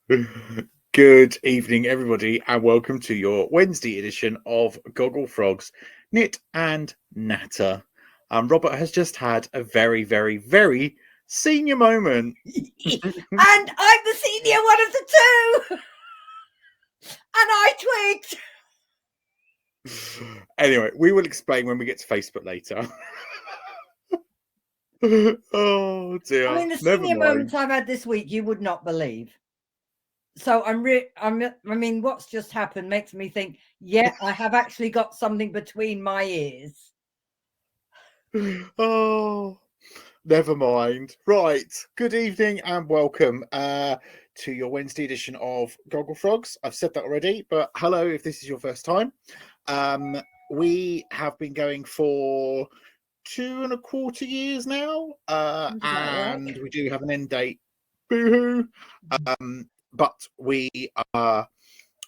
Good evening, everybody, and welcome to your Wednesday edition of Gogglefrogs, Knit and Natter. Robert has just had a very, very, very senior moment. And I'm the senior one of the two. And I twigged. Anyway, we will explain when we get to Facebook later. Oh dear. I mean, the senior moments I've had this week, you would not believe. So I mean, what's just happened makes me think, yeah, I have actually got something between my ears. Oh, never mind. Right. Good evening and welcome to your Wednesday edition of Gogglefrogs. I've said that already, but hello if this is your first time. We have been going for 2.25 years now, and we do have an end date. Boo-hoo. But we are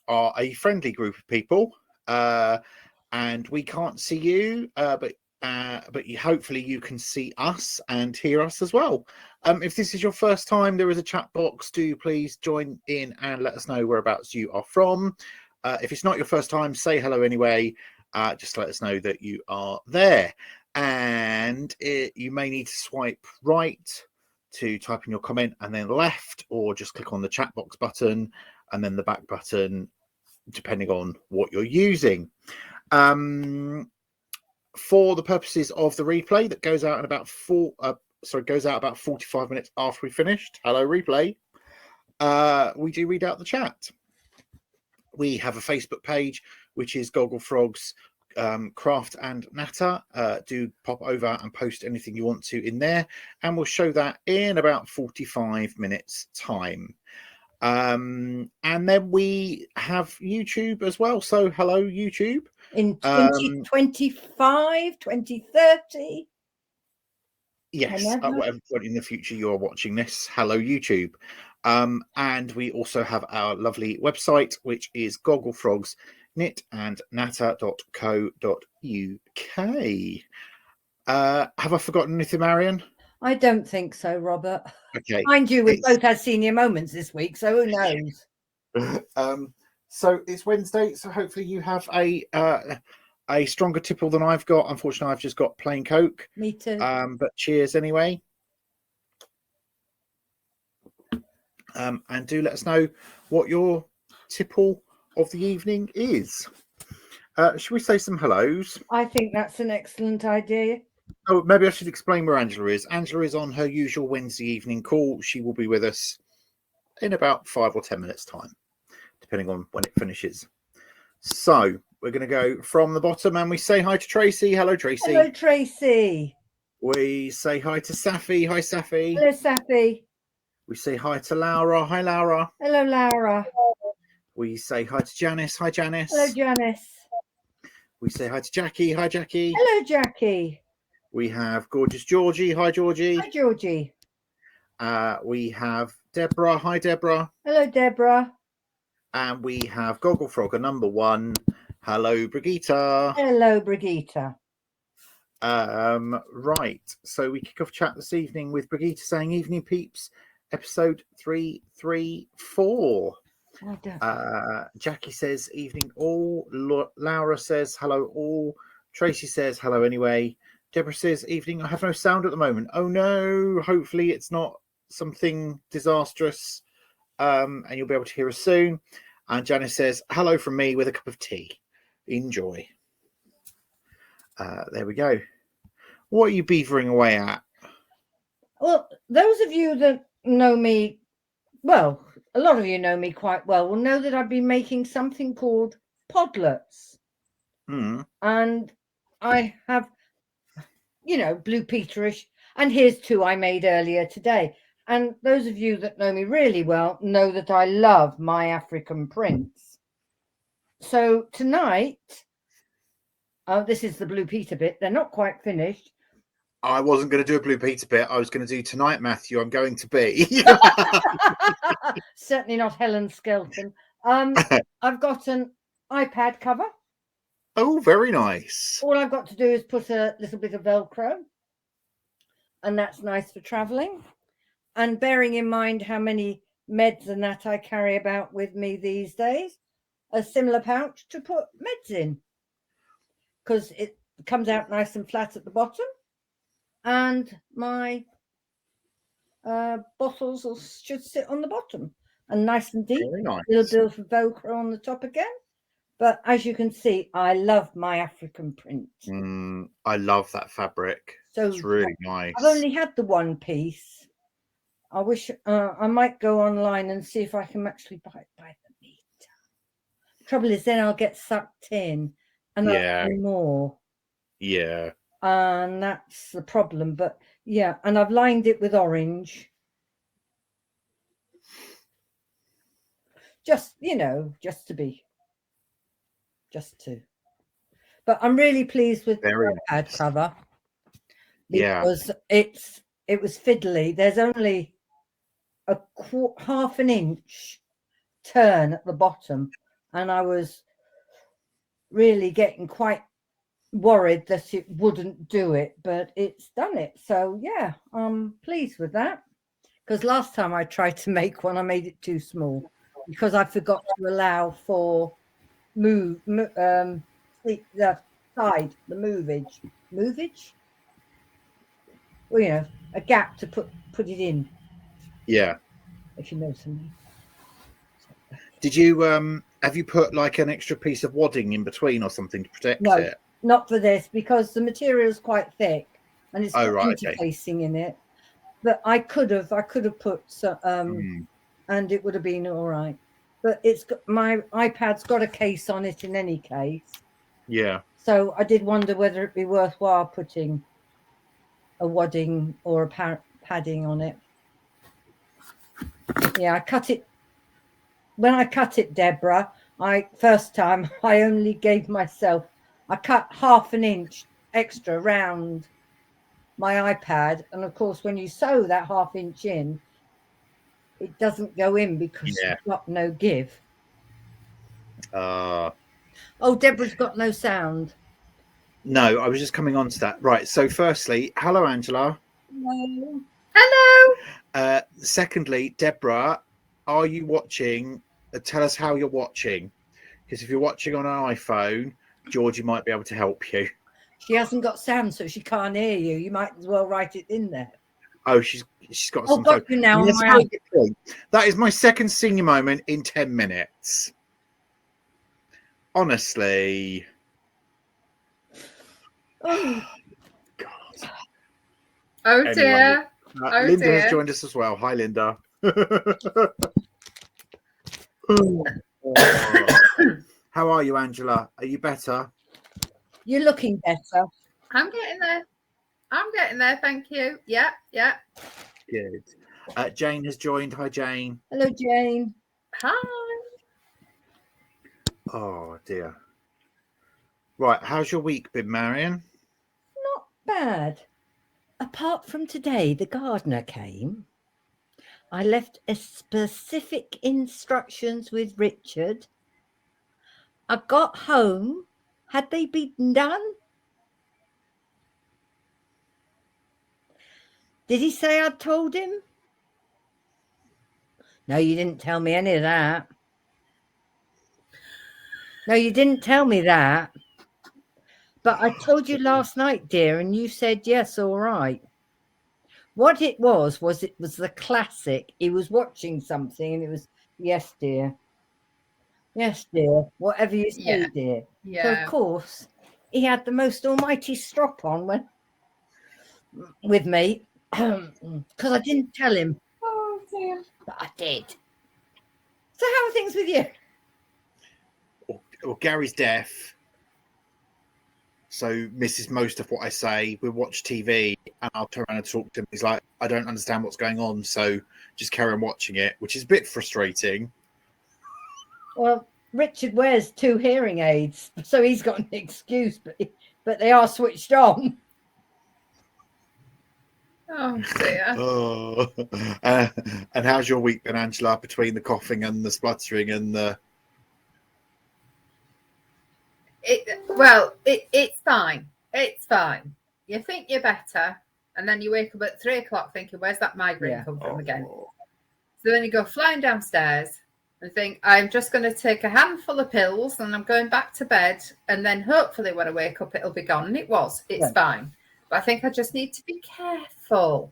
a friendly group of people, and we can't see you, but hopefully you can see us and hear us as well. If this is your first time, there is a chat box. Do please join in and let us know whereabouts you are from. If it's not your first time, say hello anyway. Just let us know that you are there. And you may need to swipe right to type in your comment, and then left, or just click on the chat box button and then the back button, depending on what you're using. For the purposes of the replay that goes out in about 45 minutes after we finished. Hello, replay. We do read out the chat. We have a Facebook page, which is Gogglefrogs Craft and Natter. Do pop over and post anything you want to in there, and we'll show that in about 45 minutes time. And then we have YouTube as well. So hello, YouTube. In 2025, 2030. Yes, at whatever point in the future you're watching this. Hello, YouTube. And we also have our lovely website, which is gogglefrogs.knitandnatter.co.uk. Have I forgotten anything, Marion? I don't think so, Robert. Okay. Mind you, we both had senior moments this week, so who knows? So it's Wednesday, so hopefully you have a stronger tipple than I've got. Unfortunately, I've just got plain Coke. Me too. But cheers anyway. And do let us know what your tipple of the evening is. Should we say some hellos? I think that's an excellent idea. Oh, maybe I should explain where Angela is. Angela is on her usual Wednesday evening call. She will be with us in about 5 or 10 minutes time, depending on when it finishes. So we're going to go from the bottom, and we say hi to Tracy. Hello, Tracy. Hello, Tracy. We say hi to Safi. Hi, Safi. Hello, Safi. We say hi to Laura. Hi, Laura. Hello, Laura. We say hi to Janice. Hi, Janice. Hello, Janice. We say hi to Jackie. Hi, Jackie. Hello, Jackie. We have gorgeous Georgie. Hi, Georgie. Hi, Georgie. We have Deborah. Hi, Deborah. Hello, Deborah. And we have Gogglefrogger number 1. Hello, Brigitte. Hello, Brigitte. Right. So we kick off chat this evening with Brigitte saying, "Evening peeps, episode 334." Jackie says, "Evening all." Laura says, "Hello all." Tracy says, "Hello anyway." Deborah says, "Evening. I have no sound at the moment." Oh no. Hopefully it's not something disastrous. And you'll be able to hear us soon. And Janice says, "Hello from me with a cup of tea. Enjoy." There we go. What are you beavering away at? Well, those of you that know me, well, a lot of you know me quite well, will know that I've been making something called podlets. And I have, Blue Peterish, and here's 2 I made earlier today. And those of you that know me really well know that I love my African prints. So tonight, this is the Blue Peter bit. They're not quite finished. I wasn't going to do a Blue Peter bit. I was going to do tonight, Matthew. I'm going to be. Certainly not Helen Skelton. I've got an iPad cover. Oh, very nice. All I've got to do is put a little bit of Velcro. And that's nice for traveling. And bearing in mind how many meds and that I carry about with me these days, a similar pouch to put meds in, because it comes out nice and flat at the bottom, and my bottles should sit on the bottom and nice and deep. Very nice. Little bit of Velcro on the top again. But as you can see, I love my African print. I love that fabric. So it's really nice. I've only had the one piece. I wish I might go online and see if I can actually buy it by the meter. Trouble is, then I'll get sucked in and I'll pay more. Yeah. And that's the problem. But yeah, and I've lined it with orange. Just, just to. But I'm really pleased with the iPad cover. Because it was fiddly. There's only a half an inch turn at the bottom, and I was really getting quite worried that it wouldn't do it, but it's done it. So yeah, I'm pleased with that, because last time I tried to make one, I made it too small because I forgot to allow for the side, the movage. Well, a gap to put it in. Yeah. If you know something. Did you have you put like an extra piece of wadding in between or something to protect it? Not for this, because the material is quite thick and it's got interfacing in it. But I could have put and it would have been all right. But it's got, my iPad's got a case on it in any case. Yeah. So I did wonder whether it'd be worthwhile putting a wadding or a padding on it. Yeah, I cut it. When I cut it, Deborah, first time I only gave myself, I cut half an inch extra round my iPad. And of course, when you sew that half inch in, it doesn't go in because you've got no give. Oh, Deborah's got no sound. No, I was just coming on to that. Right. So firstly, hello, Angela. Hello. Hello. Secondly, Deborah, are you watching? Tell us how you're watching. Because if you're watching on an iPhone, Georgie might be able to help you. She hasn't got sound, so she can't hear you. You might as well write it in there. Oh, she's got some. Got you now. That is my second senior moment in 10 minutes. Honestly. Oh, God. Oh, anyway, dear. Linda has joined us as well. Hi, Linda. How are you, Angela? Are you better? You're looking better. I'm getting there. Thank you. Yeah. Good. Jane has joined. Hi, Jane. Hello, Jane. Hi. Oh, dear. Right. How's your week been, Marion? Not bad. Apart from today, the gardener came. I left a specific instructions with Richard. I got home. Had they been done? Did he say I'd told him? No, you didn't tell me any of that. No, you didn't tell me that. But I told you last night, dear, and you said yes, all right. What it was the classic. He was watching something and it was, yes, dear. Yes, dear. Whatever you say, dear. Yeah. So, of course, he had the most almighty strop on with me because I didn't tell him. Oh, dear. But I did. So how are things with you? Well, Gary's deaf, so misses most of what I say. We watch TV and I'll turn around and talk to him. He's like, I don't understand what's going on, so just carry on watching it, which is a bit frustrating. Well, Richard wears 2 hearing aids, so he's got an excuse, but they are switched on. Oh, dear. Oh. And how's your week been, Angela, between the coughing and the spluttering and the... It's fine. It's fine. You think you're better, and then you wake up at 3 o'clock thinking, where's that migraine come from again? So then you go flying downstairs and think, I'm just going to take a handful of pills and I'm going back to bed. And then hopefully when I wake up, it'll be gone. And it's fine. But I think I just need to be careful.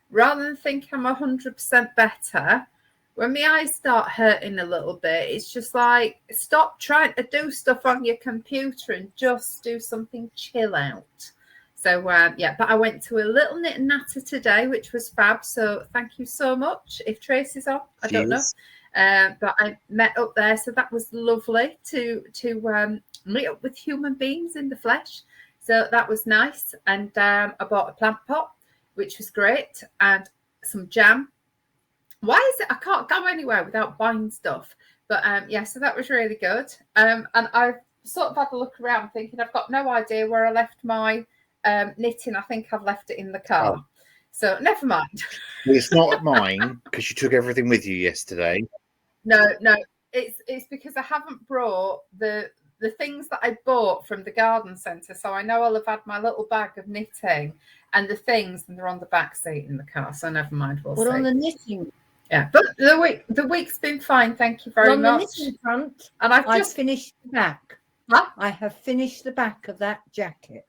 Rather than think I'm 100% better, when my eyes start hurting a little bit, it's just like, stop trying to do stuff on your computer and just do something chill out. So, but I went to a little knit and natter today, which was fab. So thank you so much. If Tracy's on, I don't know. But I met up there. So that was lovely to meet up with human beings in the flesh. So that was nice. And I bought a plant pot, which was great, and some jam. Why is it I can't go anywhere without buying stuff? But so that was really good. And I've sort of had a look around thinking I've got no idea where I left my knitting. I think I've left it in the car. Oh. So never mind. It's not mine because you took everything with you yesterday. No, it's because I haven't brought the things that I bought from the garden centre. So I know I'll have had my little bag of knitting and the things, and they're on the back seat in the car. So never mind. We'll see. On the knitting. Yeah, but the week's been fine. Thank you very much. On the knitting front, and I've just finished the back. Huh? I have finished the back of that jacket.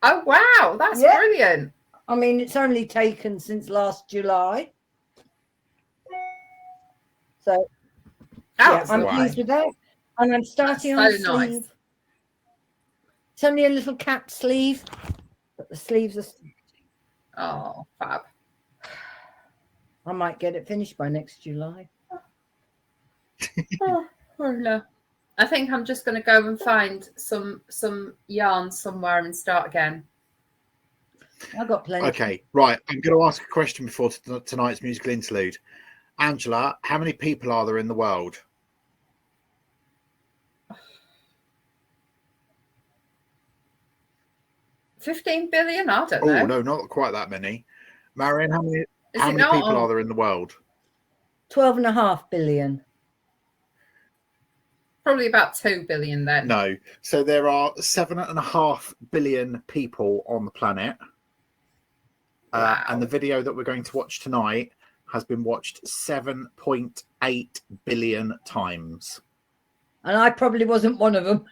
Oh wow, that's brilliant. I mean, it's only taken since last July. So I'm pleased with that. And I'm starting on the sleeve. Nice. It's only a little cap sleeve, but the sleeves are... Oh, fab. I might get it finished by next July. Oh no. I think I'm just going to go and find some yarn somewhere and start again. I've got plenty. Okay, right. I'm going to ask a question before tonight's musical interlude. Angela, how many people are there in the world? 15 billion? I don't know. Oh, no, not quite that many. Marion, how many people are there in the world? 12.5 billion. Probably about 2 billion then. No. So there are 7.5 billion people on the planet. Wow. And the video that we're going to watch tonight has been watched 7.8 billion times. And I probably wasn't one of them.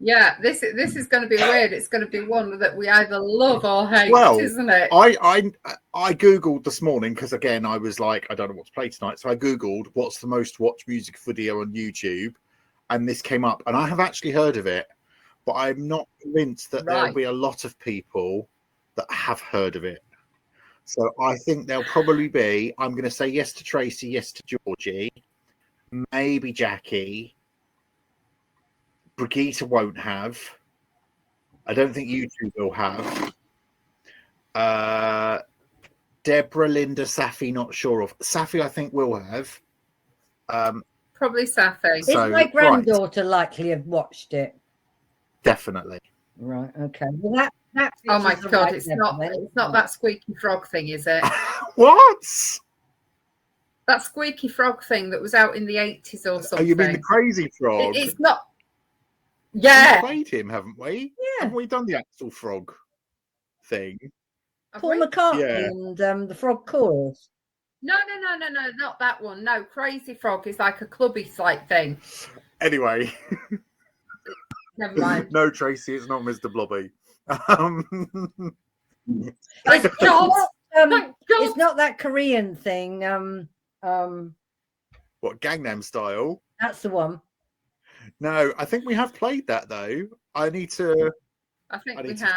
Yeah, this is going to be weird. It's going to be one that we either love or hate, isn't it? I Googled this morning because, again, I was like, I don't know what to play tonight. So I Googled what's the most watched music video on YouTube. And this came up. And I have actually heard of it. But I'm not convinced that there'll be a lot of people that have heard of it. So I think there'll probably be, I'm going to say yes to Tracy, yes to Georgie, maybe Jackie. Brigitte won't have. I don't think you two will have. Deborah, Linda, Safi, not sure of. Safi, I think, will have. Probably Safi. So, is my granddaughter likely have watched it? Definitely. Right. Okay. Well, that oh my God! It's not that squeaky frog thing, is it? What? That squeaky frog thing that was out in the 80s or something. Oh, you mean the crazy frog? It's not. Yeah, we played him, haven't we? Yeah, haven't we done the actual frog thing? Paul McCartney and the Frog Chorus. No, not that one. No, Crazy Frog is like a clubby type thing. Anyway, never mind. No, Tracy, it's not Mr. Blobby. It's not that Korean thing. What, Gangnam Style? That's the one. No, I think we have played that though. I need to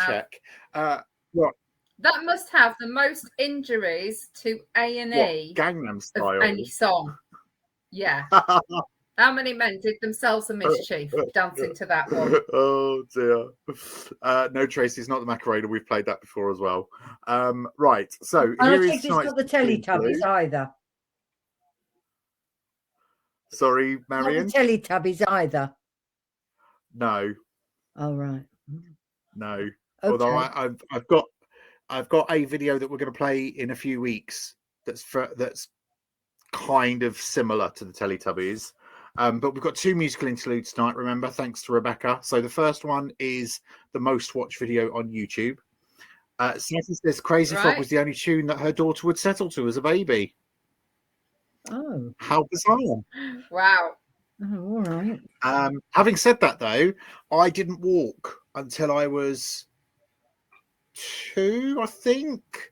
check. What? That must have the most injuries to A&E Gangnam Style of any song. Yeah. How many men did themselves a mischief dancing to that one? Oh dear. No, Tracy, it's not the Macarena. We've played that before as well. Right. So I don't think it's not the Teletubbies either. Sorry, Marion. Not the Teletubbies either. No. Oh right. No. Okay. Although I've got a video that we're going to play in a few weeks. That's kind of similar to the Teletubbies. But we've got 2 musical interludes tonight. Remember, thanks to Rebecca. So the first one is the most watched video on YouTube. Sassy says Crazy Frog Right. was the only tune that her daughter would settle to as a baby. Oh, How bizarre. Wow. oh, all right. Having said that, though, I didn't walk until I was 2, I think.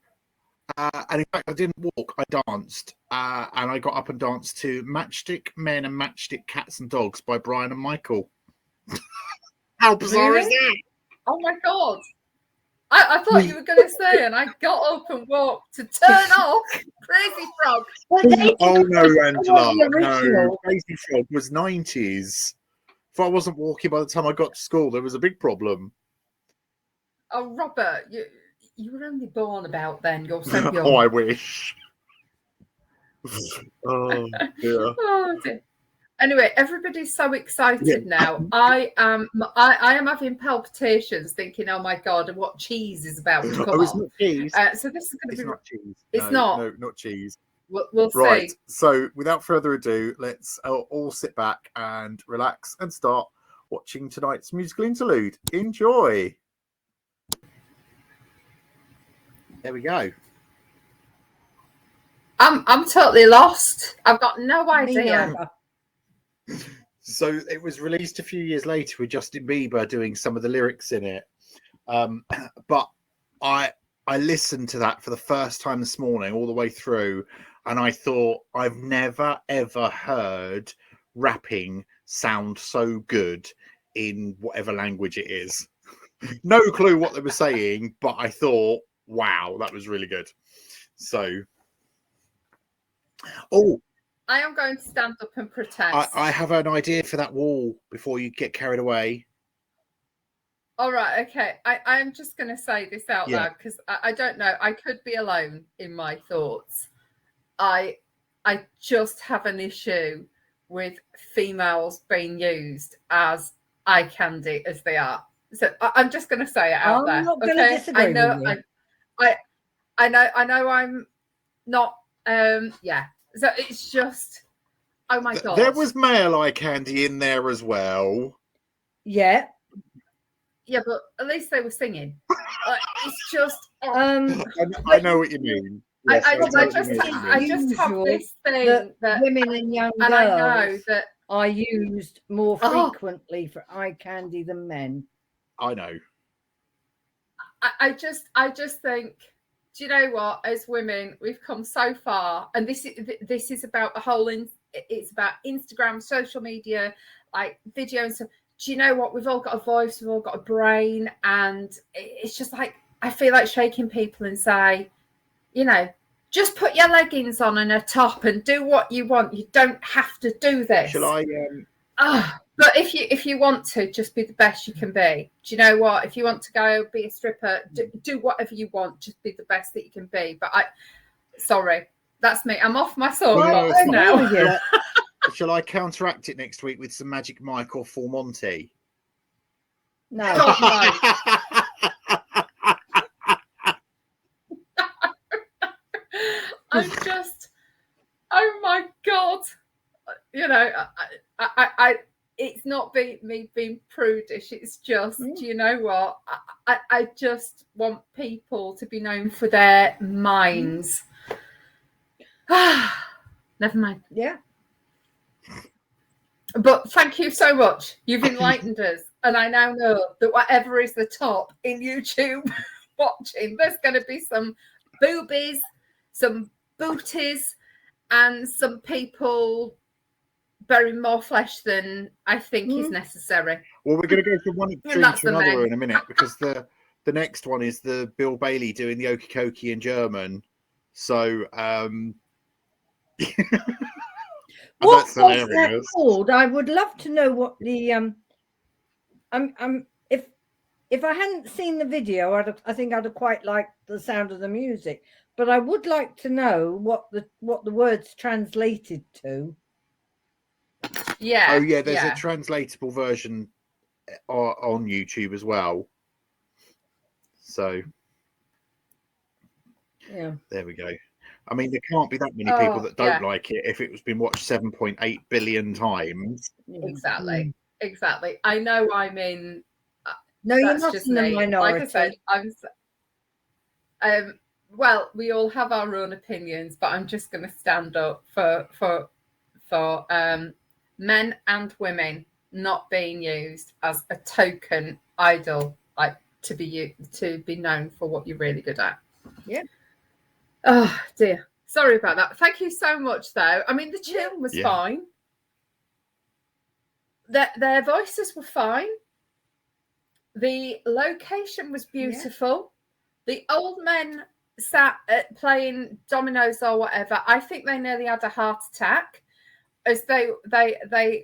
And in fact, I didn't walk, I danced. And I got up and danced to Matchstick Men and Matchstick Cats and Dogs by Brian and Michael. How bizarre is that? Oh my God. I thought you were going to say, and I got up and walked to turn off Crazy Frog. Oh no, Angela. the No, original. Crazy Frog was 90s. If I wasn't walking by the time I got to school, there was a big problem. Oh, Robert, you were only born about then. You're so young. Oh, I wish. Oh, dear. Oh, dear. Anyway, everybody's so excited now. I am having palpitations, thinking, "Oh my God, and what cheese is about to come Oh, it's on?" not cheese. So this is going to It's be. not cheese. It's No, not cheese. We'll Right. see. So, without further ado, let's all sit back and relax and start watching tonight's musical interlude. Enjoy. There we go. I'm totally lost. I've got no idea. So it was released a few years later with Justin Bieber doing some of the lyrics in it. But I listened to that for the first time this morning, all the way through, and I thought, I've never ever heard rapping sound so good in whatever language it is. No clue what they were saying, but I thought, wow, that was really good. So, I am going to stand up and protest. I have an idea for that wall before you get carried away. All right, okay. I'm just going to say this out loud because I don't know. I could be alone in my thoughts. I just have an issue with females being used as eye candy as they are. So I'm just going to say it out there. I'm not going to disagree with you. I know I'm not. Yeah. So it's just. Oh my God. There was male eye candy in there as well. Yeah. Yeah, but at least they were singing. It's just. I know what you mean. Yes, I just have this thing that women and young girls I know that are used more frequently for eye candy than men. I know. I just think, do you know what? As women, we've come so far, and this is about the whole. It's about Instagram, social media, like video and stuff. Do you know what? We've all got a voice, we've all got a brain, and it's just like I feel like shaking people and say, you know, just put your leggings on and a top and do what you want. You don't have to do this. Shall I? But if you want to, just be the best you can be. Do you know what? If you want to go be a stripper, do whatever you want. Just be the best that you can be. But sorry, that's me. I'm off my soapbox now. Shall I counteract it next week with some Magic Mike or Full Monty? No. I'm just, oh my God, you know, I it's not me being prudish. It's just, do you know what? I just want people to be known for their minds. Never mind. Yeah. But thank you so much. You've enlightened us. And I now know that whatever is the top in YouTube watching, there's going to be some boobies, some booties, and some people burying more flesh than I think is necessary. Well, we're going to go from one extreme to another in a minute, because the next one is the Bill Bailey doing the Okie Kokie in German. So, what was that called? I would love to know what the if I hadn't seen the video, I think I'd have quite liked the sound of the music. But I would like to know what the words translated to. Yeah. Oh yeah, there's a translatable version on YouTube as well. So yeah, there we go. I mean, there can't be that many people that don't like it if it was been watched 7.8 billion times. Exactly. I know I'm in. No, you're not in the minority. Like I said, Well, we all have our own opinions, but I'm just going to stand up for men and women not being used as a token idol, like to be known for what you're really good at. Yeah. Oh dear, sorry about that. Thank you so much, though. I mean, the tune was fine. Their voices were fine. The location was beautiful. Yeah. The old men sat playing dominoes or whatever. I think they nearly had a heart attack as they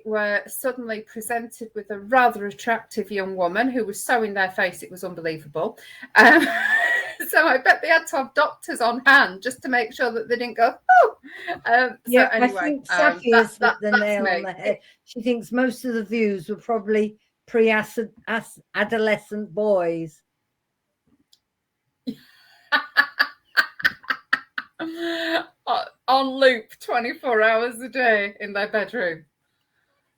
were suddenly presented with a rather attractive young woman who was so in their face it was unbelievable. So I bet they had to have doctors on hand just to make sure that they didn't go, oh. So anyway, I think Safi has hit the nail on the head. She thinks most of the views were probably pre-adolescent boys. On loop 24 hours a day in their bedroom.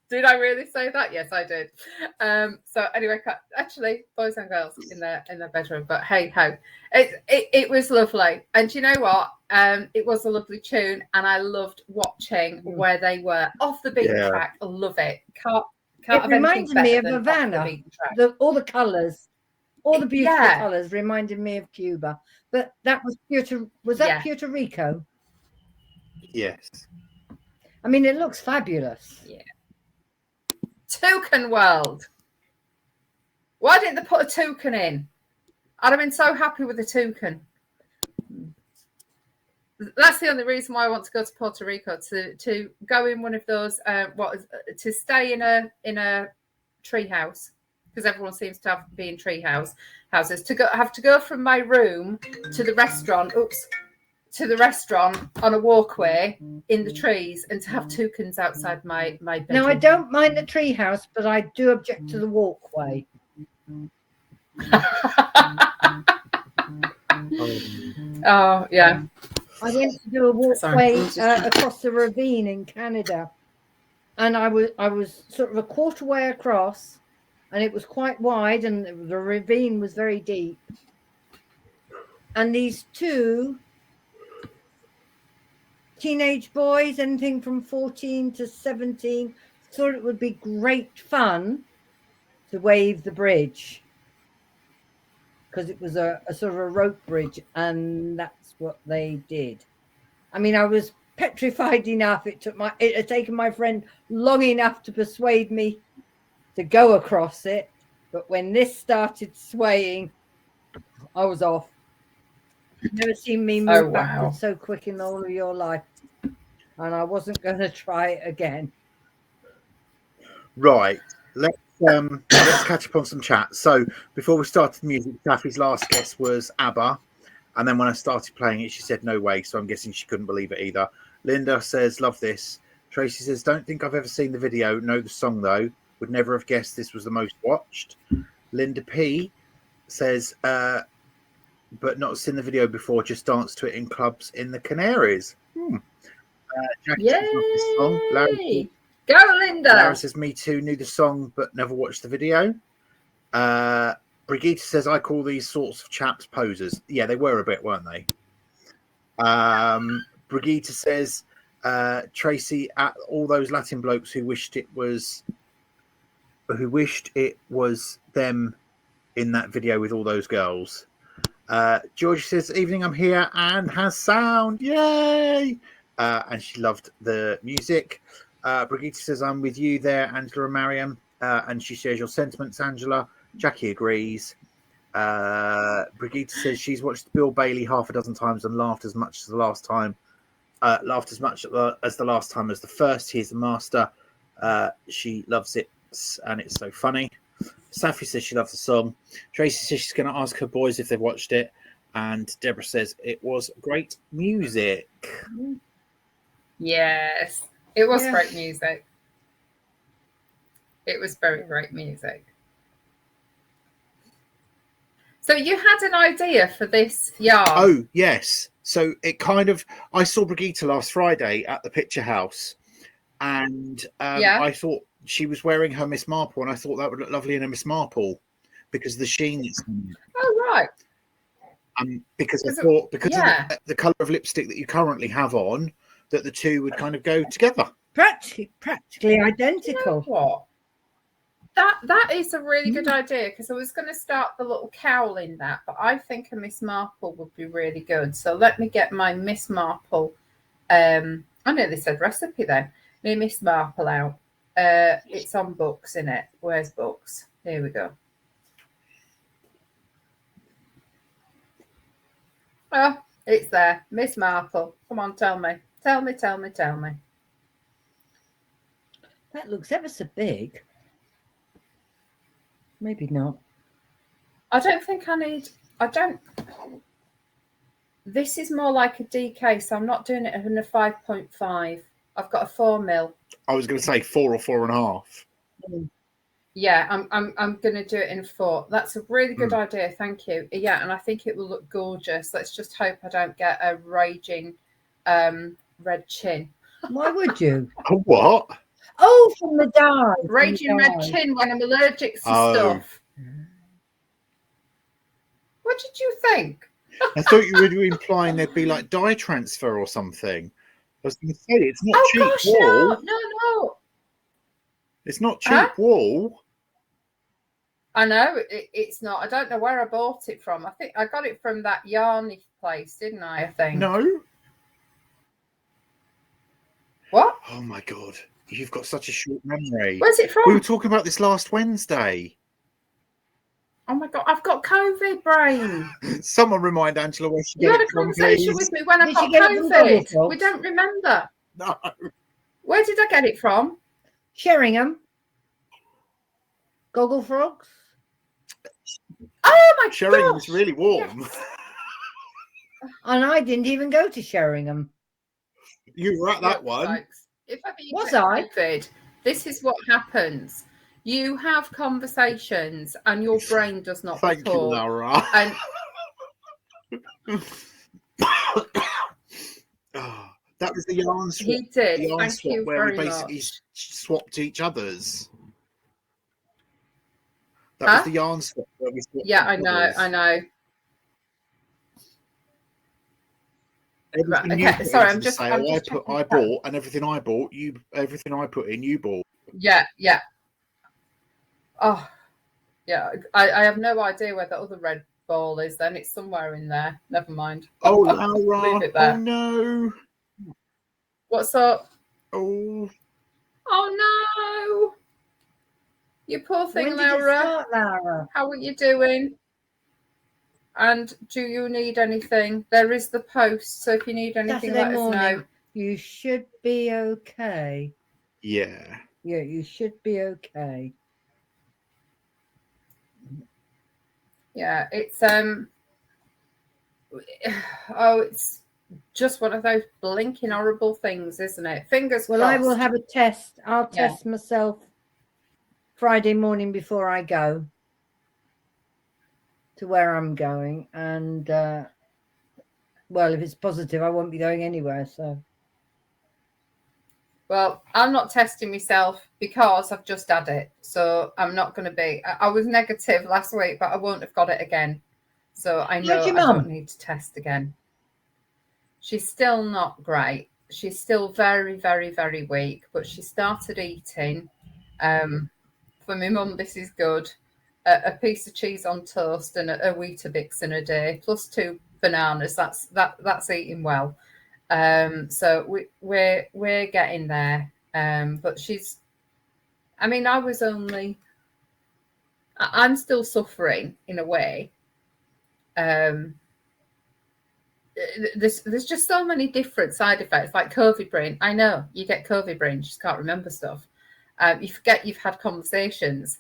Did I really say that? Yes, I did. So anyway, actually, boys and girls in their bedroom. But hey ho, it was lovely. And you know what? It was a lovely tune, and I loved watching where they were off the beaten track. I love it. Can't it reminded me of Havana. All the colours, all the beautiful colours reminded me of Cuba. But that was Puerto Rico? Yes. I mean, it looks fabulous. Yeah. Toucan world. Why didn't they put a toucan in? I'd have been so happy with a toucan. That's the only reason why I want to go to Puerto Rico, to go in one of those to stay in a tree house, because everyone seems to be in tree houses, have to go from my room to the restaurant on a walkway in the trees, and to have toucans outside my bedroom. No, I don't mind the tree house, but I do object to the walkway. Oh yeah. I went to do a walkway across the ravine in Canada, and I was sort of a quarter way across, and it was quite wide, and the ravine was very deep. And these two teenage boys, anything from 14 to 17, thought it would be great fun to wave the bridge, because it was a sort of a rope bridge, and that's what they did. I mean, I was petrified enough. It had taken my friend long enough to persuade me to go across it, but when this started swaying, I was off. You've never seen me move backwards so quick in all of your life, and I wasn't going to try it again. Right. Let's catch up on some chat. So before we started music, Safi's last guess was ABBA, and then when I started playing it, she said no way. So I'm guessing she couldn't believe it either. Linda says love this. Tracy says don't think I've ever seen the video. Know the song though. Would never have guessed this was the most watched. Linda P says but not seen the video before. Just danced to it in clubs in the Canaries. Jackie says love this song. Larry, go Linda. Lara says me too, knew the song but never watched the video. Brigitte says I call these sorts of chaps posers. Yeah, they were a bit, weren't they? Brigitte says Tracy, at all those Latin blokes who wished it was them in that video with all those girls. George says evening, I'm here and has sound, yay, and she loved the music. Brigitte says I'm with you there, Angela and Mariam, and she shares your sentiments, Angela. Jackie agrees. Brigitte says she's watched Bill Bailey half a dozen times and laughed as much as the last time. Laughed as much as the last time as the first. He's the master. She loves it, and it's so funny. Safi says she loves the song. Tracy says she's going to ask her boys if they've watched it, and Deborah says it was great music. Yes, it was great music. It was very great music. So you had an idea for this yard? Oh, yes. So it kind of, I saw Brigitte last Friday at the Picture House, and I thought she was wearing her Miss Marple, and I thought that would look lovely in a Miss Marple because of the sheen. Oh, right. Because I thought of the colour of lipstick that you currently have on, that the two would kind of go together. Practically identical. You know what? That is a really good idea, because I was going to start the little cowl in that, but I think a Miss Marple would be really good. So let me get my Miss Marple. I nearly said recipe then. Me Miss Marple out. It's on books, isn't it? Where's books? Here we go. Oh, it's there. Miss Marple. Come on, tell me. Tell me. That looks ever so big. Maybe not. I don't think I need... This is more like a DK, so I'm not doing it in a 5.5. I've got a 4mm. I was going to say 4 or 4.5. Yeah, I'm going to do it in 4. That's a really good idea. Thank you. Yeah, and I think it will look gorgeous. Let's just hope I don't get a raging red chin. Why would you? What? Oh, from the dye. Raging red chin when I'm allergic to stuff. What did you think? I thought you were implying there'd be like dye transfer or something. I was going to say, it's not cheap wool. No. It's not cheap wool. I know it's not. I don't know where I bought it from. I think I got it from that yarny place, didn't I? I think. No. What? Oh my God. You've got such a short memory. Where's it from? We were talking about this last Wednesday. Oh my God, I've got COVID brain. Someone remind Angela where she You got had it a from, conversation please. with me when I got COVID. We don't remember. No. Where did I get it from? Sheringham. Gogglefrogs. Oh my God. Sheringham's really warm. Yes. And I didn't even go to Sheringham. You were at that one. Folks, if ever you Was get I? COVID, this is what happens. You have conversations and your brain does not Thank you, report. Laura. And that was the yarn swap. he did. The yarn Thank swap you where very we basically much. swapped each other's. That was the yarn swap where we swapped Yeah, I each know. other's. I know. Everything Right, okay, sorry, I'm just I bought, and everything I bought, everything I put in, you bought. Yeah. Oh, yeah. I have no idea where the other red ball is. Then it's somewhere in there. Never mind. Oh, Laura! Leave it there. Oh no! What's up? Oh no! You poor thing, When did Laura. it start, Laura? How are you doing? And do you need anything? There is the post, so if you need anything, Saturday let morning, us know. you should be okay. Yeah. Yeah, you should be okay. Yeah, it's it's just one of those blinking horrible things, isn't it? Fingers crossed. Well, I will have a test. I'll test myself Friday morning before I go to where I'm going, and well, if it's positive, I won't be going anywhere. So, well, I'm not testing myself because I've just had it, so I'm not going to be. I was negative last week, but I won't have got it again, so I know I don't need to test again. She's still not great. She's still very, very, very weak, but she started eating. For my mum, this is good. A piece of cheese on toast and a Weetabix in a day, plus 2 bananas. That's eating well. So we're getting there. But she's. I mean, I'm still suffering in a way. There's just so many different side effects, like COVID brain. I know you get COVID brain, you just can't remember stuff. You forget you've had conversations.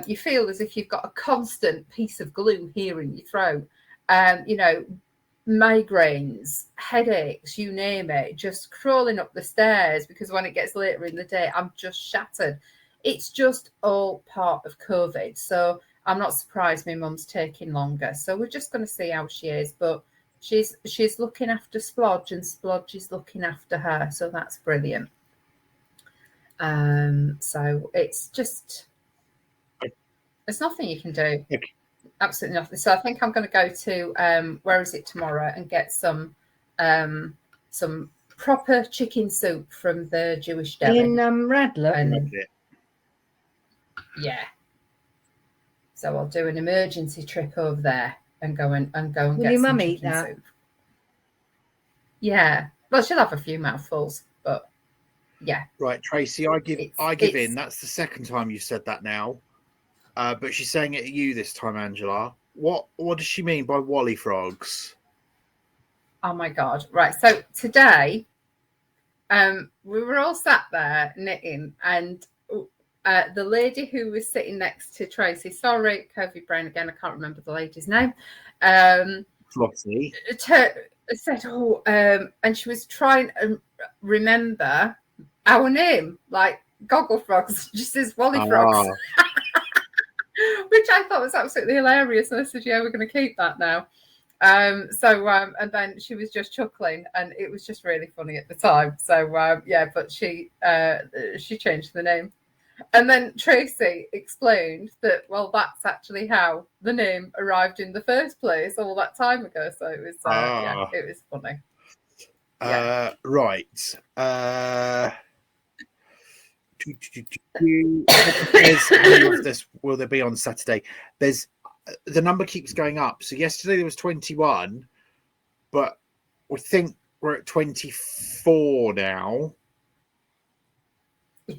You feel as if you've got a constant piece of glue here in your throat. Migraines, headaches, you name it, just crawling up the stairs, because when it gets later in the day, I'm just shattered. It's just all part of COVID. So I'm not surprised my mum's taking longer. So we're just going to see how she is. But she's looking after Splodge, and Splodge is looking after her. So that's brilliant. So it's just, there's nothing you can do. absolutely nothing. So I think I'm going to go to where is it tomorrow and get some proper chicken soup from the Jewish deli in Radler. And yeah, so I'll do an emergency trip over there and go and Will get your some mum eat chicken that? soup. Yeah, well, she'll have a few mouthfuls, but yeah. Right, Tracy, I give in. That's the second time you said that now. But she's saying it at you this time, Angela. What does she mean by Wally frogs? Oh my God. Right. So today, we were all sat there knitting, and the lady who was sitting next to Tracy, sorry, COVID brain again, I can't remember the lady's name. Flossie. Said, and she was trying to remember our name, like Gogglefrogs, just says Wally Frogs. Which I thought was absolutely hilarious. And I said, yeah, we're going to keep that now. And then she was just chuckling, and it was just really funny at the time. So yeah, but she changed the name. And then Tracy explained that, well, that's actually how the name arrived in the first place all that time ago. So it was yeah, it was funny. Yeah. Right. Will there be on Saturday? There's the number keeps going up. So yesterday there was 21, but we think we're at 24 now. Yeah.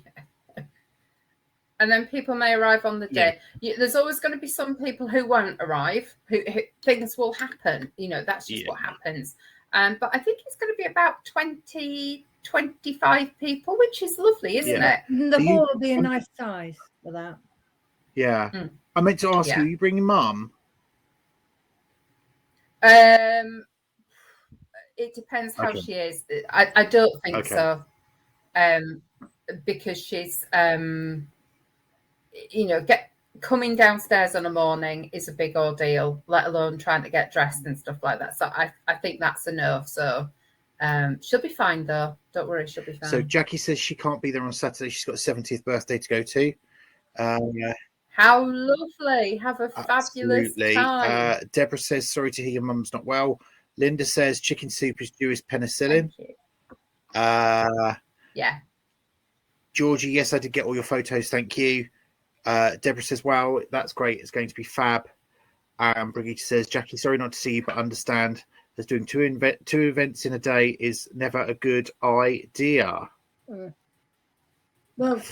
And then people may arrive on the day. Yeah. There's always going to be some people who won't arrive, who things will happen. You know, that's just what happens. But I think it's going to be about 20, 25 people, which is lovely, isn't it? The hall will be a nice size for that. Yeah. I meant to ask you, are you bringing mum? It depends how she is. I don't think so. Because she's coming downstairs on a morning is a big ordeal, let alone trying to get dressed and stuff like that. So I think that's a no. So she'll be fine though. Don't worry, she'll be fine. So Jackie says she can't be there on Saturday. She's got a 70th birthday to go to. How lovely. Have a fabulous time. Deborah says, sorry to hear your mum's not well. Linda says chicken soup is due as penicillin. Yeah. Georgie, yes, I did get all your photos. Thank you. Deborah says, wow, that's great. It's going to be fab. Brigitte says, Jackie, sorry not to see you, but understand that doing two events in a day is never a good idea. Well,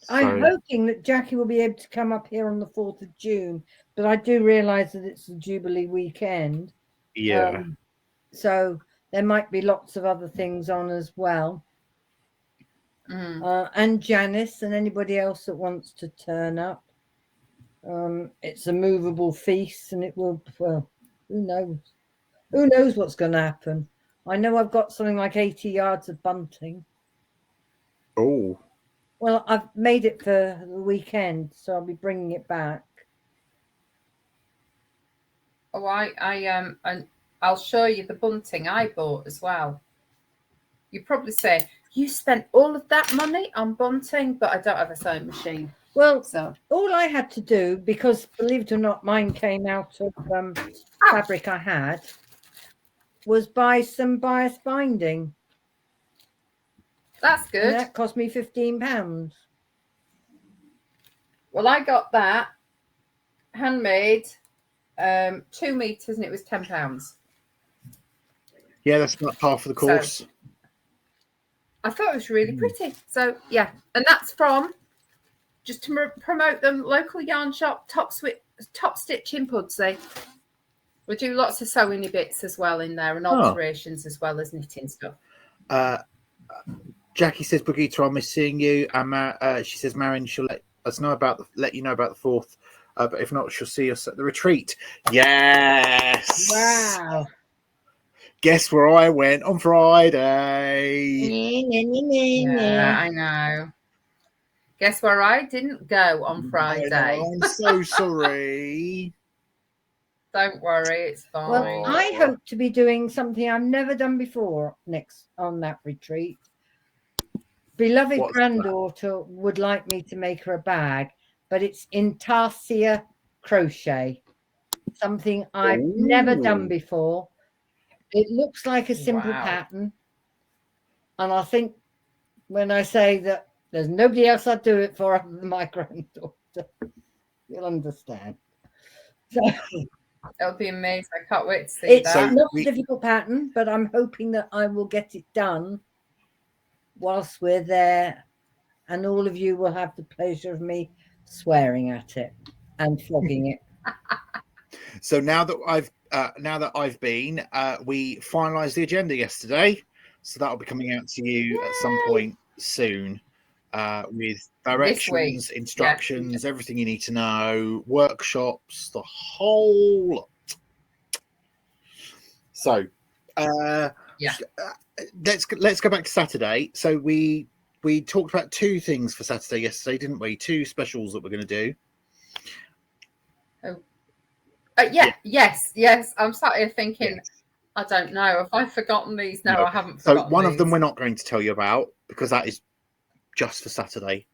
I'm hoping that Jackie will be able to come up here on the 4th of June, but I do realise that it's the Jubilee weekend. Yeah. So there might be lots of other things on as well. And Janice and anybody else that wants to turn up. It's a movable feast, and it will, well, who knows? Who knows what's going to happen? I know I've got something like 80 yards of bunting. Oh. Well, I've made it for the weekend, so I'll be bringing it back. Oh, and I'll show you the bunting I bought as well. You probably say, you spent all of that money on bunting, but I don't have a sewing machine. Well, so all I had to do, because believe it or not, mine came out of fabric I had, was buy some bias binding. That's good. And that cost me £15. Well, I got that handmade, 2 meters, and it was £10. Yeah, that's not half of the course. So, I thought it was really pretty. So yeah, and that's from, just to promote them, local yarn shop, Top Stitch in Pudsey. We do lots of sewing bits as well in there, and alterations as well as knitting stuff. Jackie says, Brigitte, I miss seeing you. And she says, Marion, she'll let you know about the 4th. But if not, she'll see us at the retreat. Yes. Wow. Guess where I went on Friday? Yeah, I know. Guess where I didn't go on Friday? I'm so sorry. Don't worry, it's fine. Well, I hope to be doing something I've never done before next on that retreat. Beloved granddaughter would like me to make her a bag, but it's intarsia crochet. something I've never done before. It looks like a simple Wow. pattern. And I think when I say that there's nobody else I'd do it for other than my granddaughter, you'll understand. So It'll be amazing. I can't wait to see it's that. not a difficult pattern, but I'm hoping that I will get it done whilst we're there, and all of you will have the pleasure of me swearing at it and flogging it. So now that I've been, we finalised the agenda yesterday, so that'll be coming out to you at some point soon, with directions, instructions, everything you need to know, workshops, the whole lot. So, let's go back to Saturday. So we talked about two things for Saturday yesterday, didn't we? Two specials that we're going to do. Yes. I'm sat here thinking, I don't know. Have I forgotten these? No, I haven't forgotten. So one these. of them we're not going to tell you about because that is just for Saturday.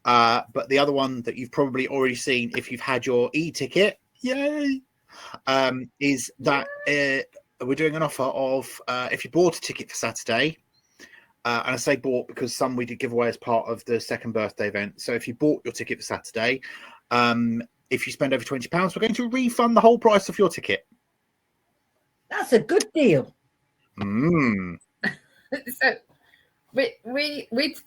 But the other one that you've probably already seen if you've had your e-ticket, yay, is that we're doing an offer of if you bought a ticket for Saturday, and I say bought because some we did give away as part of the second birthday event. So if you bought your ticket for Saturday, if you spend over £20, we're going to refund the whole price of your ticket. That's a good deal. So we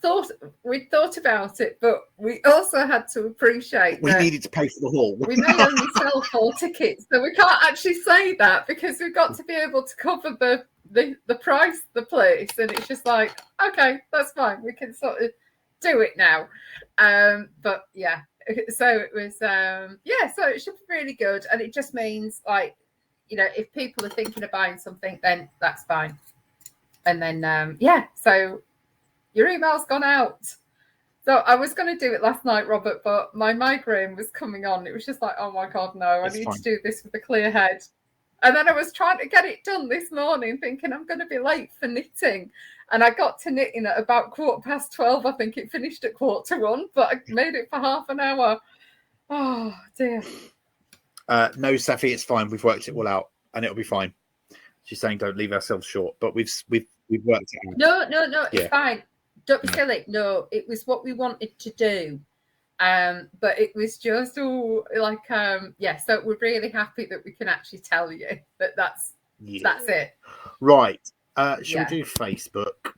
thought about it, but we also had to appreciate we needed to pay for the hall. We may only sell 4 tickets, so we can't actually say that because we've got to be able to cover the price of the place, and it's just like, okay, that's fine, we can sort of do it now. But yeah, so it was so it should be really good, and it just means, like, you know, if people are thinking of buying something, then that's fine. And then so your email's gone out. So I was going to do it last night, Robert, but my migraine was coming on. It was just like, oh my God, no, I need to do this with a clear head. And then I was trying to get it done this morning, thinking I'm going to be late for knitting. And I got to knitting at about 12:15. I think it finished at 1:45, but I made it for half an hour. Oh dear. No, Safi, it's fine. We've worked it all out, and it'll be fine. She's saying don't leave ourselves short, but we've worked it out. No, it's fine. Don't be silly. No, it was what we wanted to do. But it was just so we're really happy that we can actually tell you that that's it. Right. Should we do Facebook?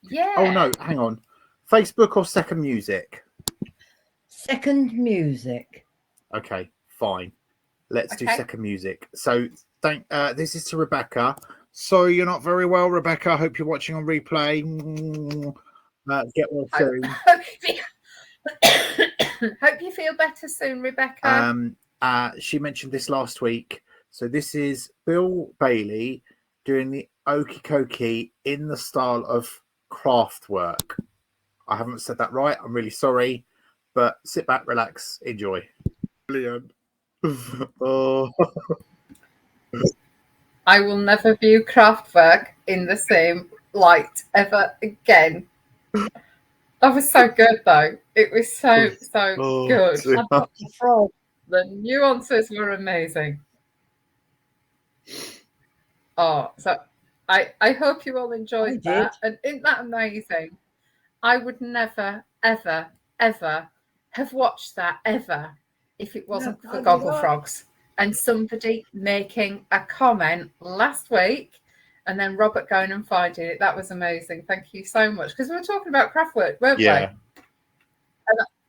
Yeah. Oh no, hang on. Facebook or Second Music? Second Music. Okay, fine. Let's do Second Music. So this is to Rebecca. Sorry, you're not very well, Rebecca. Hope you're watching on replay. Get well soon. Hope you feel better soon, Rebecca. She mentioned this last week. So this is Bill Bailey doing the Okie Kokie in the style of craft work. I haven't said that right. I'm really sorry. But sit back, relax, enjoy. Brilliant. Oh. I will never view craft work in the same light ever again. That was so good, though. It was so good. I've got the frog. The nuances were amazing. Oh, so I hope you all enjoyed that. And isn't that amazing? I would never, ever, ever have watched that ever if it wasn't for Gogglefrogs. And somebody making a comment last week and then Robert going and finding it. That was amazing. Thank you so much. Because we were talking about craft work, weren't we? And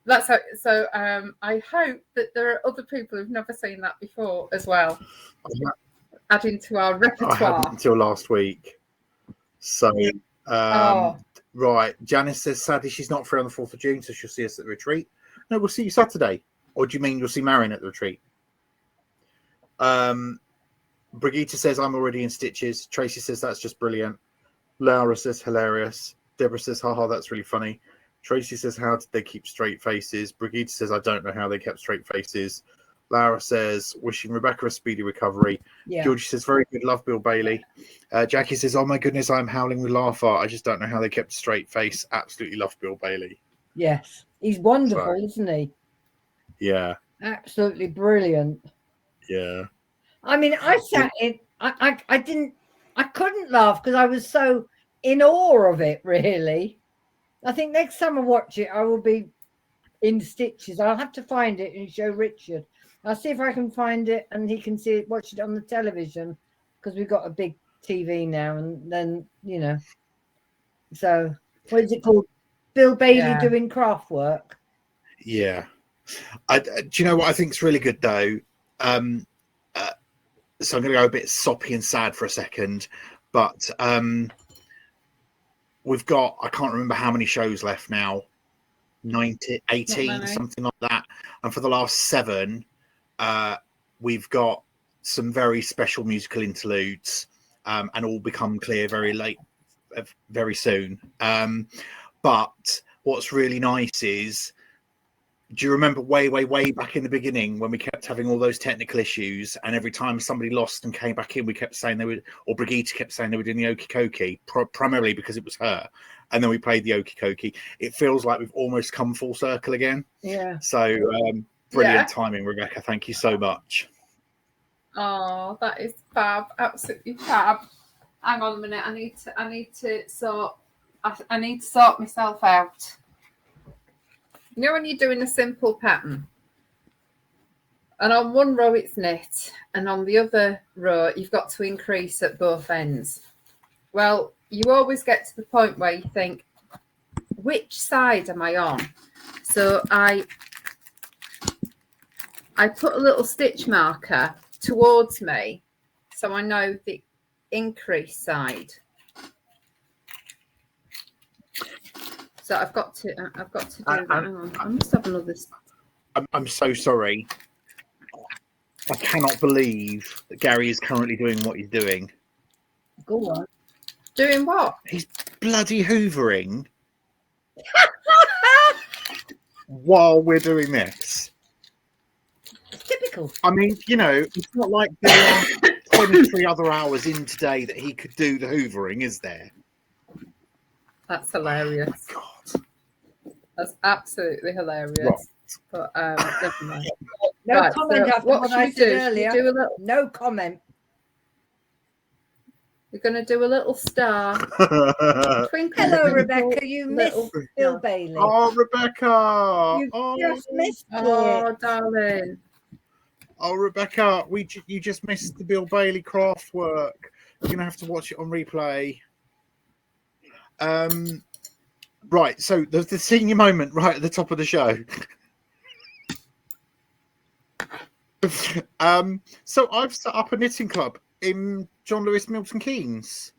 that's how, so I hope that there are other people who've never seen that before as well. Adding to our repertoire. I hadn't until last week. So, right. Janice says, sadly, she's not free on the 4th of June, so she'll see us at the retreat. No, we'll see you Saturday. Or do you mean you'll see Marion at the retreat? Brigitte says, I'm already in stitches. Tracy says, that's just brilliant. Laura says, hilarious. Deborah says, haha, that's really funny. Tracy says, how did they keep straight faces? Brigitte says, I don't know how they kept straight faces. Laura says, wishing Rebecca a speedy recovery. Georgie says, very good, love Bill Bailey. Jackie says, oh my goodness, I'm howling with laughter. I just don't know how they kept a straight face. Absolutely love Bill Bailey. Yes, he's wonderful, isn't he? Yeah. Absolutely brilliant. Yeah. I mean, I sat in. I couldn't laugh because I was so in awe of it. Really, I think next time I watch it, I will be in stitches. I'll have to find it and show Richard. I'll see if I can find it and he can see it, watch it on the television because we've got a big TV now. And then so what is it called? Bill Bailey doing craft work. Yeah. Do you know what I think is really good though? So I'm going to go a bit soppy and sad for a second, but we've got, I can't remember how many shows left now, 90, 18, something like that. And for the last 7, we've got some very special musical interludes, and all become clear very soon. But what's really nice is, do you remember way back in the beginning when we kept having all those technical issues, and every time somebody lost and came back in, we kept saying they were, or Brigitte kept saying they were doing the Okie Kokie, primarily because it was her, and then we played the Okie Kokie. It feels like we've almost come full circle again. Yeah. So brilliant timing, Rebecca. Thank you so much. Oh, that is fab. Absolutely fab. Hang on a minute. I need to sort myself out. You know when you're doing a simple pattern and on one row it's knit and on the other row you've got to increase at both ends. Well, you always get to the point where you think, which side am I on? So I put a little stitch marker towards me so I know the increase side. So I've got to do that. Hang on. I must have another. I'm so sorry. I cannot believe that Gary is currently doing what he's doing. Go on. Doing what? He's bloody hoovering while we're doing this. Typical. I mean, you know, it's not like there are 23 other hours in today that he could do the hoovering, is there? That's hilarious. Oh, God. That's absolutely hilarious. Right. But never mind. No Right, comment so after what I said earlier. Do a little, no comment. We're going to do a little star. Twinkle. Hello, Rebecca. You missed Bill Bailey. Oh, Rebecca. You just missed it. Oh, darling. Oh, Rebecca, you just missed the Bill Bailey craft work. You're going to have to watch it on replay. Right, so there's the senior moment right at the top of the show. So I've set up a knitting club in John Lewis Milton Keynes,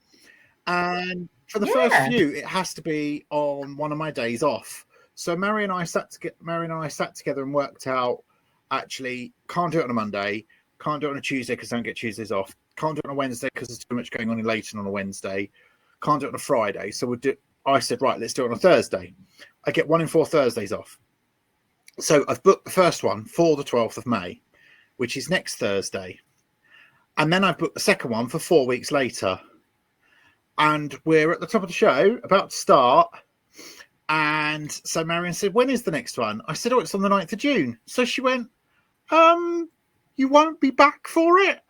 and for the first few, it has to be on one of my days off. So Mary and I sat together and worked out. Actually, can't do it on a Monday, can't do it on a Tuesday because I don't get Tuesdays off. Can't do it on a Wednesday because there's too much going on in Leighton on a Wednesday. Can't do it on a Friday. So I said, right, let's do it on a Thursday. I get 1 in 4 Thursdays off. So I've booked the first one for the 12th of May, which is next Thursday. And then I've booked the second one for 4 weeks later. And we're at the top of the show, about to start. And so Marion said, when is the next one? I said, oh, it's on the 9th of June. So she went, you won't be back for it?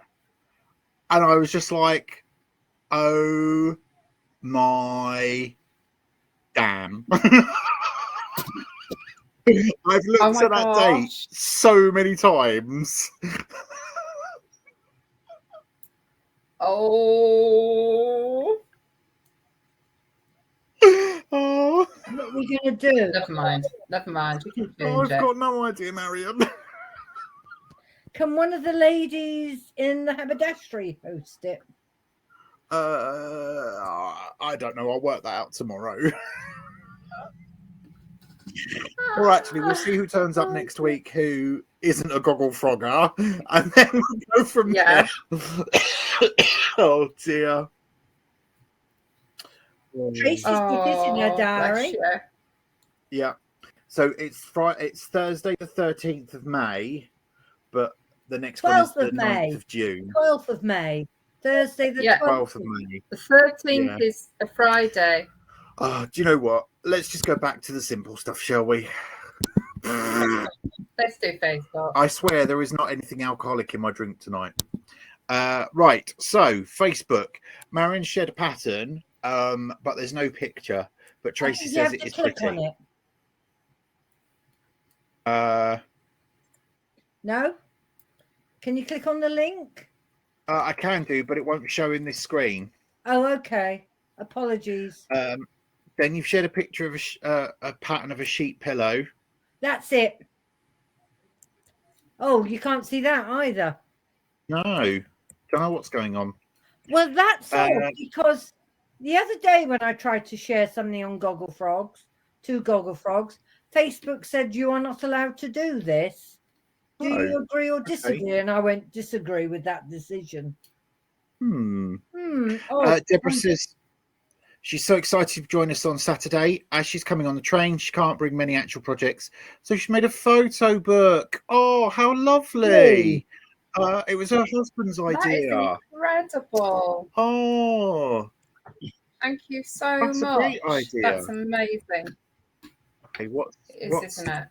And I was just like, oh my damn. I've looked at that date so many times. Oh. Oh. What are we going to do? Never mind. You can change I've got no idea, Marion. Can one of the ladies in the haberdashery host it? I don't know. I'll work that out tomorrow. Or actually, we'll see who turns up next week who isn't a Gogglefrogger, and then we'll go from there. Oh, dear. Tracy's put this in her diary. Yeah. So it's Thursday the 13th of May, but the next one is the 9th of June. 12th of May. Thursday the 12th of May. The 13th is a Friday. Oh, do you know what? Let's just go back to the simple stuff, shall we? Let's do Facebook. I swear there is not anything alcoholic in my drink tonight. Right, so Facebook. Marion shared a pattern, but there's no picture. But Tracy says it is click pretty. on it. No? Can you click on the link? I can do, but it won't show in this screen. Oh, okay. Apologies. Then you've shared a picture of a pattern of a sheet pillow. That's it. Oh, you can't see that either. No, don't know what's going on. Well, that's all because the other day when I tried to share something on Gogglefrogs, two Gogglefrogs, Facebook said you are not allowed to do this. Do you agree or disagree? Okay. And I went, disagree with that decision. Oh, Deborah says she's so excited to join us on Saturday. As she's coming on the train, she can't bring many actual projects. So she made a photo book. Oh, how lovely. It was her husband's idea. That is incredible. Oh. Thank you so much. That's a great idea. That's amazing. Okay, what's isn't it?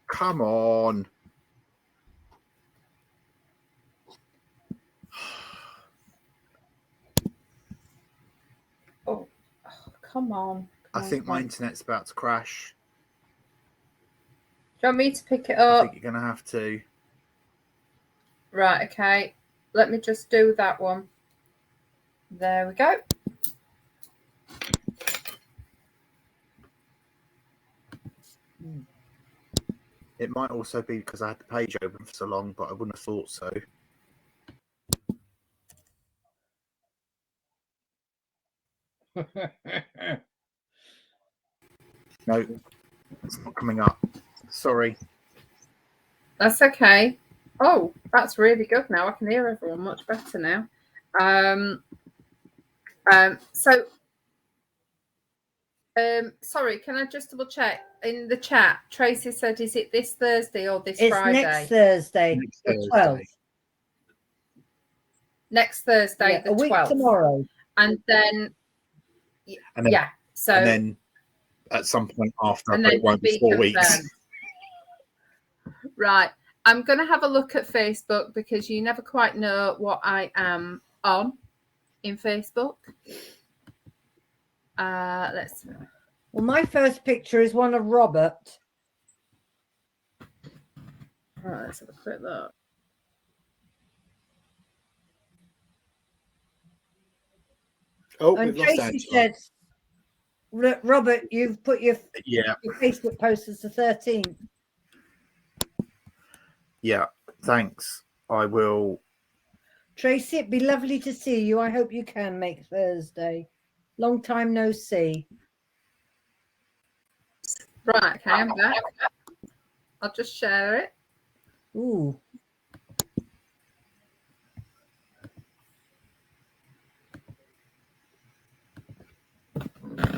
Come on. Oh, come on. I think my internet's about to crash. Do you want me to pick it up? I think you're going to have to. Right, okay. Let me just do that one. There we go. It might also be because I had the page open for so long, but I wouldn't have thought so. No, it's not coming up. Sorry. That's okay. Oh, that's really good now. I can hear everyone much better now. Sorry, can I just double check in the chat? Tracy said, is it this Thursday or this Friday? It's next Thursday, the 12th. Next Thursday, the 12th. A week tomorrow. And then, so and then at some point after, but it won't be 4 weeks. Right. I'm going to have a look at Facebook because you never quite know what I am on in Facebook. Let's. Well, my first picture is one of Robert. Right, let's have a quick look. Oh, and Tracy said, Robert, you've put your Facebook post as the 13th. Yeah, thanks. I will. Tracy, it'd be lovely to see you. I hope you can make Thursday. Long time no see. Right, okay, I'm back. I'll just share it. Ooh.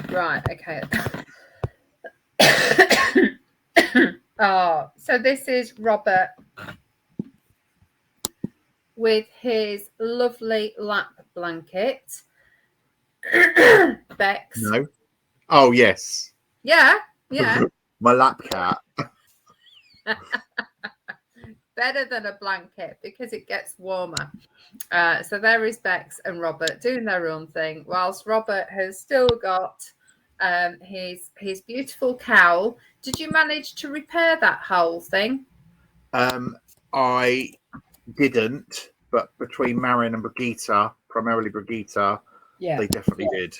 Right, okay. Oh, so this is Robert with his lovely lap blanket. Bex. No. Oh, yes. Yeah. My lap cat. Better than a blanket because it gets warmer. So there is Bex and Robert doing their own thing, whilst Robert has still got his beautiful cowl. Did you manage to repair that whole thing? I didn't, but between Marion and Brigitte, primarily Brigitte, they definitely did.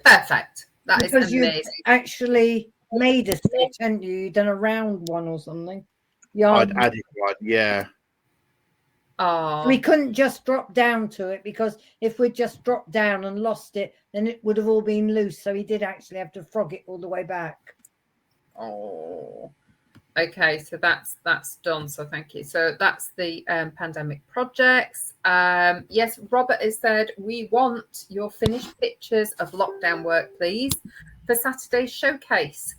Perfect. That is amazing. You actually made a stitch, hadn't you? You'd done a round one or something. I'd added one, yeah. Oh. We couldn't just drop down to it because if we'd just dropped down and lost it, then it would have all been loose. So he did actually have to frog it all the way back. Oh. Okay, so that's done. So thank you. So that's the pandemic projects. Yes, Robert has said we want your finished pictures of lockdown work, please, for Saturday's showcase.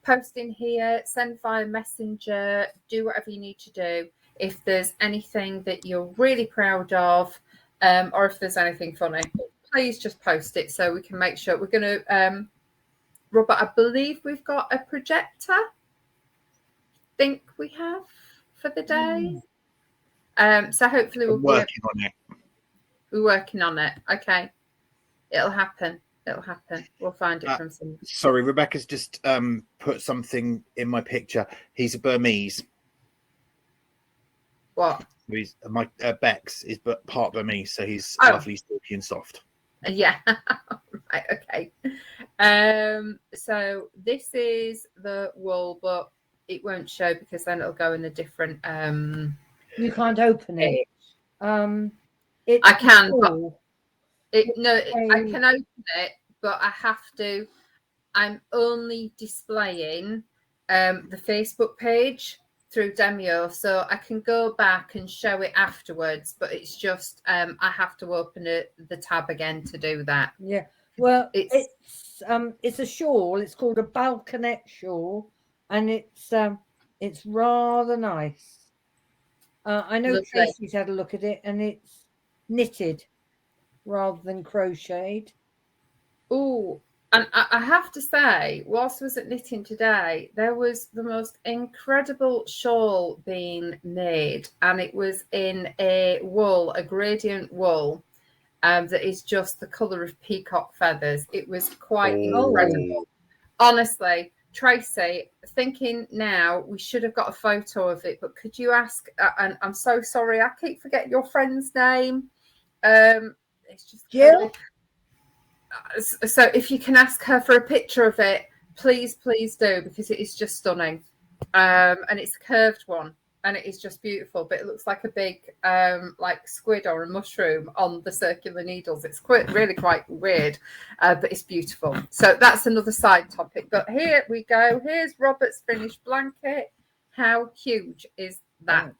Post in here, send via messenger, do whatever you need to do. If there's anything that you're really proud of, or if there's anything funny, please just post it so we can make sure. We're going to, Robert, I believe we've got a projector. think we have for the day. So hopefully I'm working on it. We're working on it. Okay. It'll happen. It'll happen. We'll find it from somewhere. Sorry, Rebecca's just put something in my picture. He's a Burmese. What? He's my Bex is but part Burmese, so he's lovely, silky, and soft. Yeah. Right. Okay. So this is the wool, but it won't show because then it'll go in a different. You can't open it. I can. But I can open it, but I have to. I'm only displaying the Facebook page through Demio, so I can go back and show it afterwards, but it's just I have to open the tab again to do that. Yeah, well, it's a shawl. It's called a balconette shawl, and it's rather nice. I know Tracy's had a look at it, and it's knitted rather than crocheted. Oh, and I have to say, whilst I was at knitting today, there was the most incredible shawl being made, and it was in a gradient wool, that is just the colour of peacock feathers. It was quite incredible. Honestly, Tracy, thinking now, we should have got a photo of it, but could you ask, and I'm so sorry, I keep forgetting your friend's name. It's just Jill. So if you can ask her for a picture of it, please do, because it is just stunning. And it's a curved one, and it is just beautiful, but it looks like a big like squid or a mushroom on the circular needles. It's really quite weird, but it's beautiful. So that's another side topic. But here we go. Here's Robert's finished blanket. How huge is that?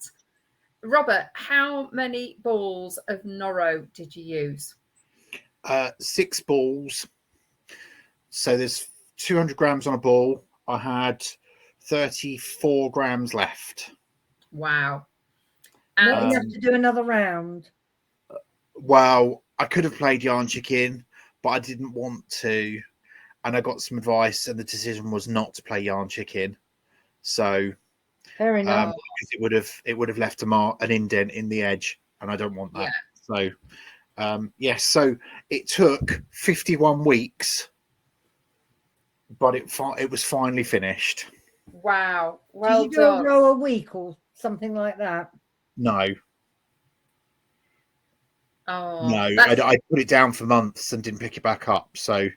Robert, how many balls of Noro did you use? 6 balls. So there's 200 grams on a ball. I had 34 grams left. Wow. Not enough to do another round. Well, I could have played Yarn Chicken, but I didn't want to. And I got some advice, and the decision was not to play Yarn Chicken. So fair enough. Because it would have left an indent in the edge, and I don't want that. Yeah. So yes, so it took 51 weeks, but it was finally finished. Wow. Well did you do a row a week or something like that? No. Oh, no, I put it down for months and didn't pick it back up. So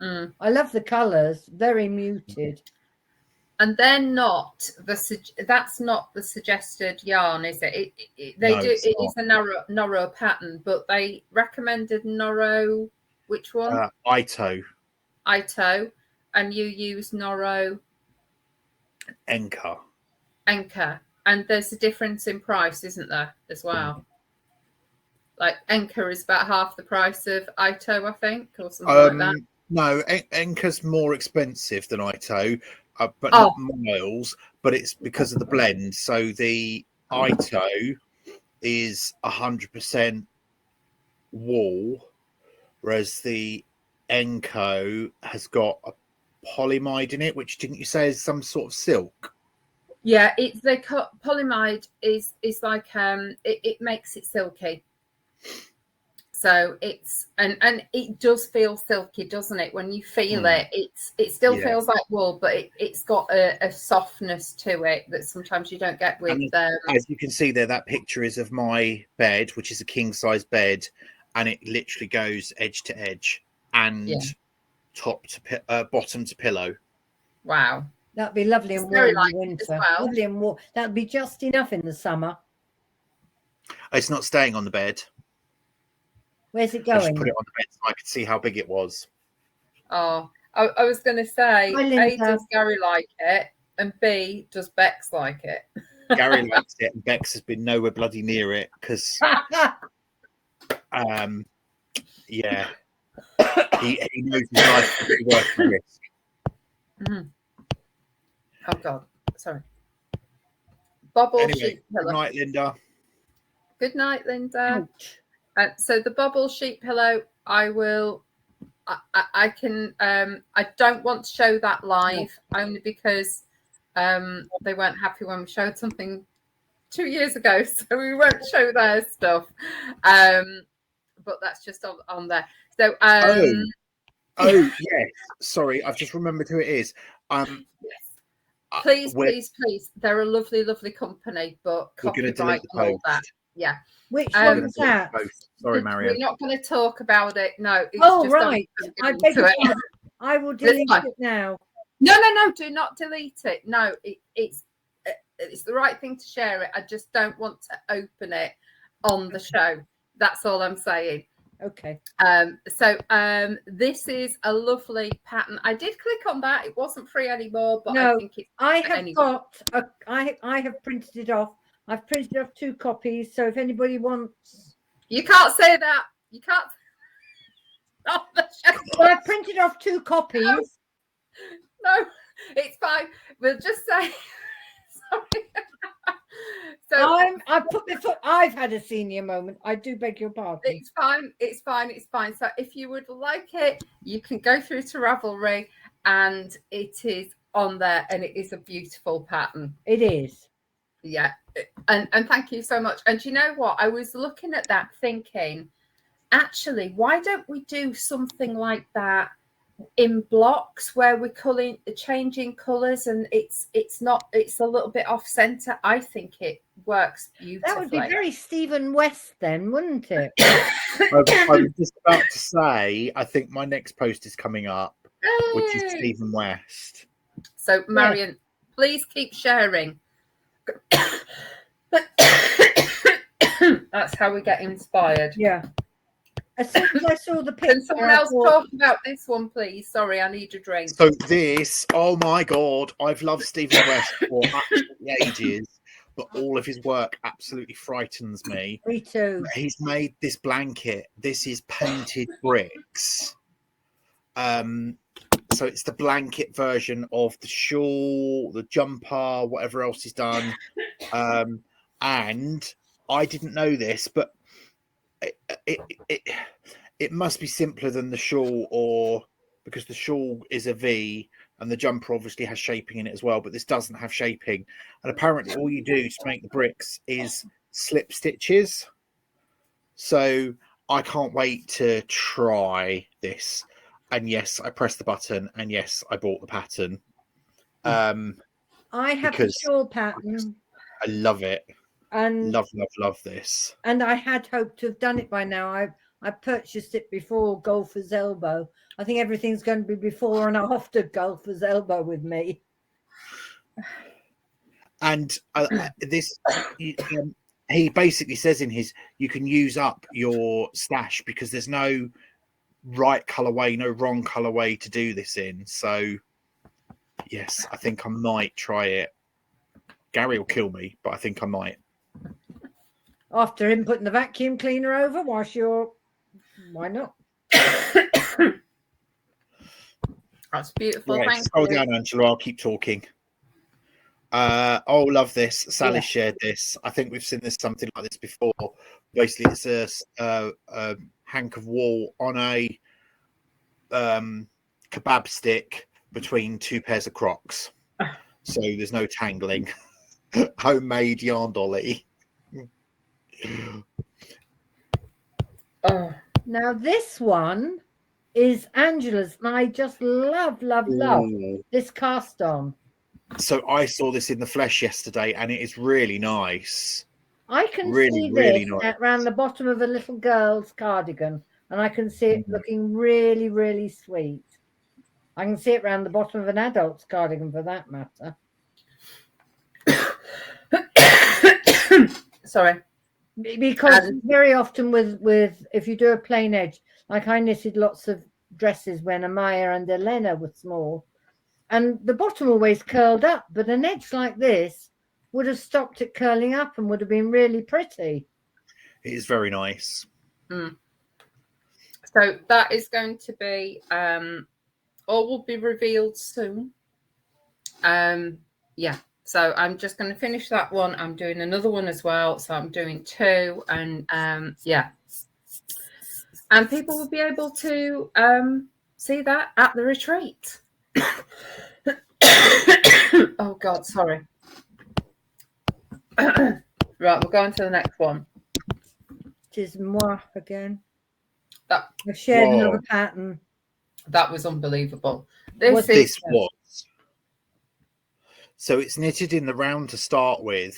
I love the colours, very muted. And they're not that's not the suggested yarn, is it? It is a narrow pattern, but they recommended Noro. Which one? Ito, and you use Noro Enka. And there's a difference in price, isn't there, as well? Like Enka is about half the price of Ito, I think, or something like that. No, Enka's more expensive than Ito, but not miles. But it's because of the blend. So the Ito is 100% wool, whereas the Enko has got a polyamide in it, which didn't you say is some sort of silk? Yeah, polyamide is like it makes it silky. So it's and it does feel silky, doesn't it? When you feel it, it still feels like wool, but it's got a softness to it that sometimes you don't get with. As you can see there, that picture is of my bed, which is a king size bed, and it literally goes edge to edge and top to bottom to pillow. Wow, that'd be lovely and warm in the winter. Well. Lovely and warm. That'd be just enough in the summer. It's not staying on the bed. Where's it going? I just put it on the bed so I could see how big it was. Oh, I was going to say, A, does Gary like it? And B, does Bex like it? Gary likes it, and Bex has been nowhere bloody near it because, yeah, he knows his life is worth the risk. Mm-hmm. Oh God, sorry. Bubble sheet pillow. Good night, Linda. Good night, Linda. So the bubble sheet pillow, I can I don't want to show that live only because They weren't happy when we showed something 2 years ago, so we won't show their stuff. But that's just on there. So oh yes, sorry, I've just remembered who it is. Yes. Please. They're a lovely, lovely company, but copyright and all that. Yeah. Which one was that? Sorry, Marianne. We're not going to talk about it. No. Right. I beg your pardon. I will delete it now. No. Do not delete it. No, it's the right thing to share it. I just don't want to open it on the show. That's all I'm saying. Okay. So this is a lovely pattern. I did click on that. It wasn't free anymore, but no, I think it's I have printed it off. I've printed off 2 copies. So if anybody wants, you can't say that. You can't. On the show. Well, I printed off 2 copies. No, it's fine. We'll just say sorry. So I put my foot. I've had a senior moment. I do beg your pardon. It's fine. So if you would like it, you can go through to Ravelry, and it is on there, and it is a beautiful pattern. It is. Yeah, and thank you so much. And you know what? I was looking at that, thinking, actually, why don't we do something like that in blocks where we're changing colours, and it's a little bit off centre? I think it works beautifully. That would be very Stephen West then, wouldn't it? I was just about to say, I think my next post is coming up, which is Stephen West. So Marion, please keep sharing. That's how we get inspired. Yeah. As soon as I saw the picture, can someone else talk about this one, please? Sorry, I need a drink. So this, oh my God, I've loved Stephen West for absolutely ages, but all of his work absolutely frightens me. Me too. He's made this blanket. This is painted bricks. So it's the blanket version of the shawl, the jumper, whatever else he's done. And I didn't know this, but it must be simpler than the shawl, or because the shawl is a V and the jumper obviously has shaping in it as well, but this doesn't have shaping. And apparently all you do to make the bricks is slip stitches. So I can't wait to try this. And yes, I pressed the button, and yes, I bought the pattern. I have the shawl pattern. I love it. And love this. And I had hoped to have done it by now. I purchased it before Golfer's Elbow. I think everything's going to be before and after Golfer's Elbow with me. And this, he basically says in his, you can use up your stash because there's no right colorway, no wrong colorway to do this in. So yes, I think I might try it. Gary will kill me, but I think I might. After him putting the vacuum cleaner over, why not? That's beautiful. Right, Thank scroll you. down, Angela. I'll keep talking. Love this. Sally shared this. I think we've seen this something like this before. Basically, it's a hank of wool on a kebab stick between 2 pairs of Crocs, so there's no tangling. Homemade yarn dolly. Now this one is Angela's, and I just love this cast on. So I saw this in the flesh yesterday, and it is really nice. I can really, see really this nice. around the bottom of a little girl's cardigan, and I can see it looking really, really sweet. I can see it around the bottom of an adult's cardigan, for that matter. Sorry. Because very often with if you do a plain edge, like I knitted lots of dresses when Amaya and Elena were small, and the bottom always curled up, but an edge like this would have stopped it curling up and would have been really pretty. It is very nice. So that is going to be all will be revealed soon. So I'm just going to finish that one. I'm doing another one as well. So I'm doing 2, and and people will be able to see that at the retreat. Oh God, sorry. Right, we're going to the next one. It is moi again. That I've shared Whoa. another pattern. That was unbelievable. What's This was. So it's knitted in the round to start with,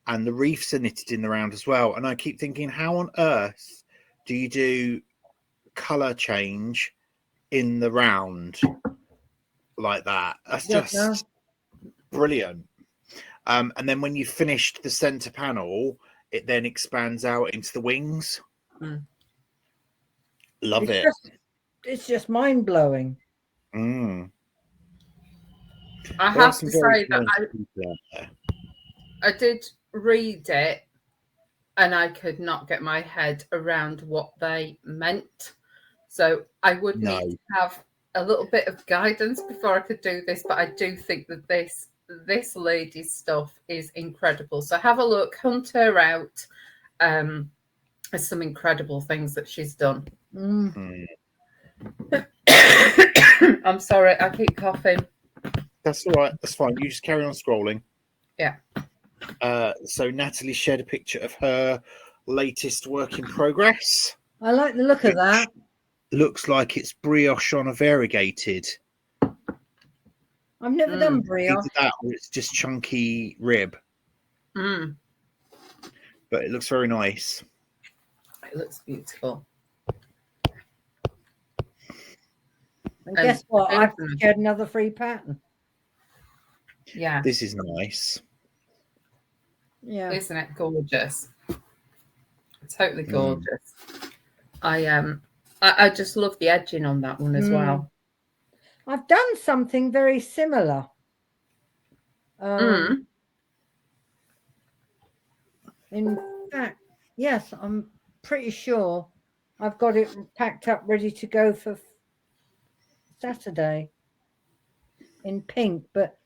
and the reefs are knitted in the round as well. And I keep thinking, how on earth do you do colour change in the round like that? That's just brilliant. And then when you finished the centre panel, it then expands out into the wings. Love it. It's just mind blowing. I have to say that I did read it, and I could not get my head around what they meant. So I would need to have a little bit of guidance before I could do this. But I do think that this lady's stuff is incredible. So have a look, hunt her out. There's some incredible things that she's done. I'm sorry, I keep coughing. That's all right. That's fine. You just carry on scrolling. Yeah. So Natalie shared a picture of her latest work in progress. I like the look of that. Looks like it's brioche on a variegated. I've never done brioche. Either that or it's just chunky rib. But it looks very nice. It looks beautiful. And guess what? I've shared another free pattern. Yeah. This is nice. Yeah. Isn't it gorgeous? Totally gorgeous. I just love the edging on that one as well. I've done something very similar. In fact, yes, I'm pretty sure I've got it packed up, ready to go for Saturday in pink. But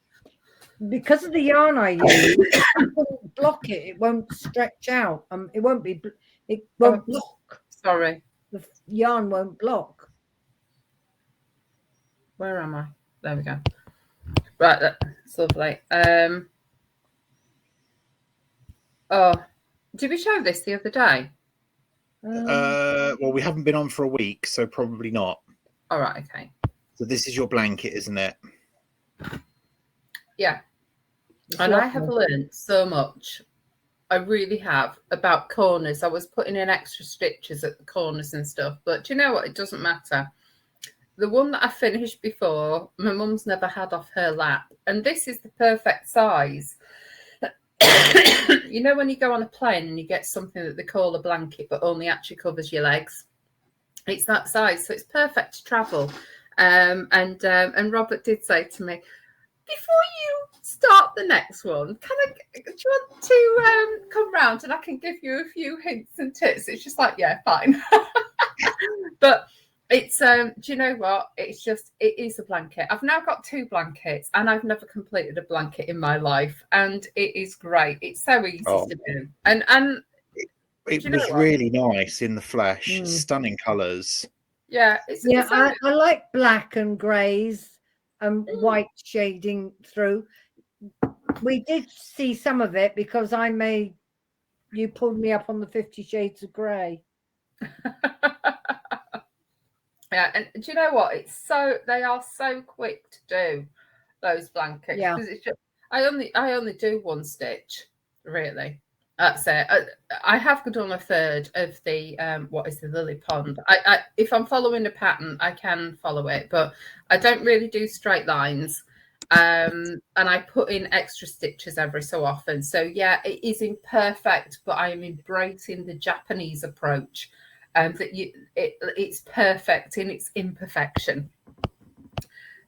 because of the yarn I use, I won't block it. It won't stretch out. It won't be. It won't block. Sorry, the yarn won't block. Where am I? There we go. Right, that's lovely. Oh, did we show this the other day? Well, we haven't been on for a week, so probably not. All right, okay. So this is your blanket, isn't it? Yeah. And I have learned so much. I really have, about corners. I was putting in extra stitches at the corners and stuff, but do you know what? It doesn't matter. The one that I finished before, my mum's never had off her lap, and this is the perfect size. You know when you go on a plane and you get something that they call a blanket, but only actually covers your legs? It's that size, so it's perfect to travel. And Robert did say to me, before you start the next one, do you want to come round and I can give you a few hints and tips? It's just like, yeah, fine. But it's do you know what? It is a blanket. I've now got 2 blankets, and I've never completed a blanket in my life, and it is great. It's so easy to do, and it was really nice in the flesh. Stunning colours. Yeah, I like black and greys and white shading through. We did see some of it because you pulled me up on the 50 Shades of Grey. Yeah, and do you know what? They are so quick to do, those blankets. Yeah. Because it's just, I only do 1 stitch, really. That's it. I have done a third of the what is the lily pond. I if I'm following a pattern, I can follow it, but I don't really do straight lines. And I put in extra stitches every so often. So yeah, it is imperfect, but I am embracing the Japanese approach, that it's perfect in its imperfection.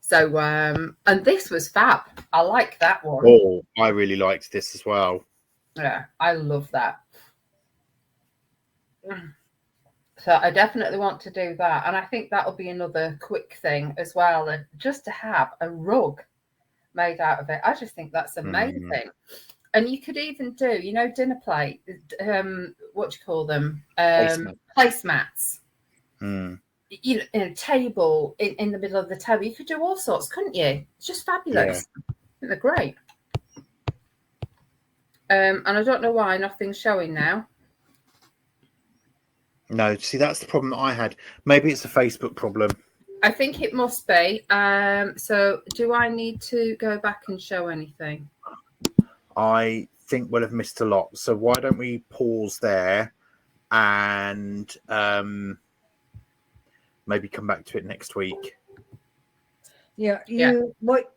So and this was fab. I like that one. Oh, I really liked this as well. Yeah, I love that. So I definitely want to do that. And I think that'll be another quick thing as well. And just to have a rug made out of it, I just think that's amazing. And you could even do, dinner plate, what do you call them? Placemats. In a table in the middle of the table. You could do all sorts, couldn't you? It's just fabulous. They're great. And I don't know why nothing's showing now. No, see, that's the problem that I had. Maybe it's a Facebook problem. I think it must be. So do I need to go back and show anything? I think we'll have missed a lot. So why don't we pause there and maybe come back to it next week? Yeah,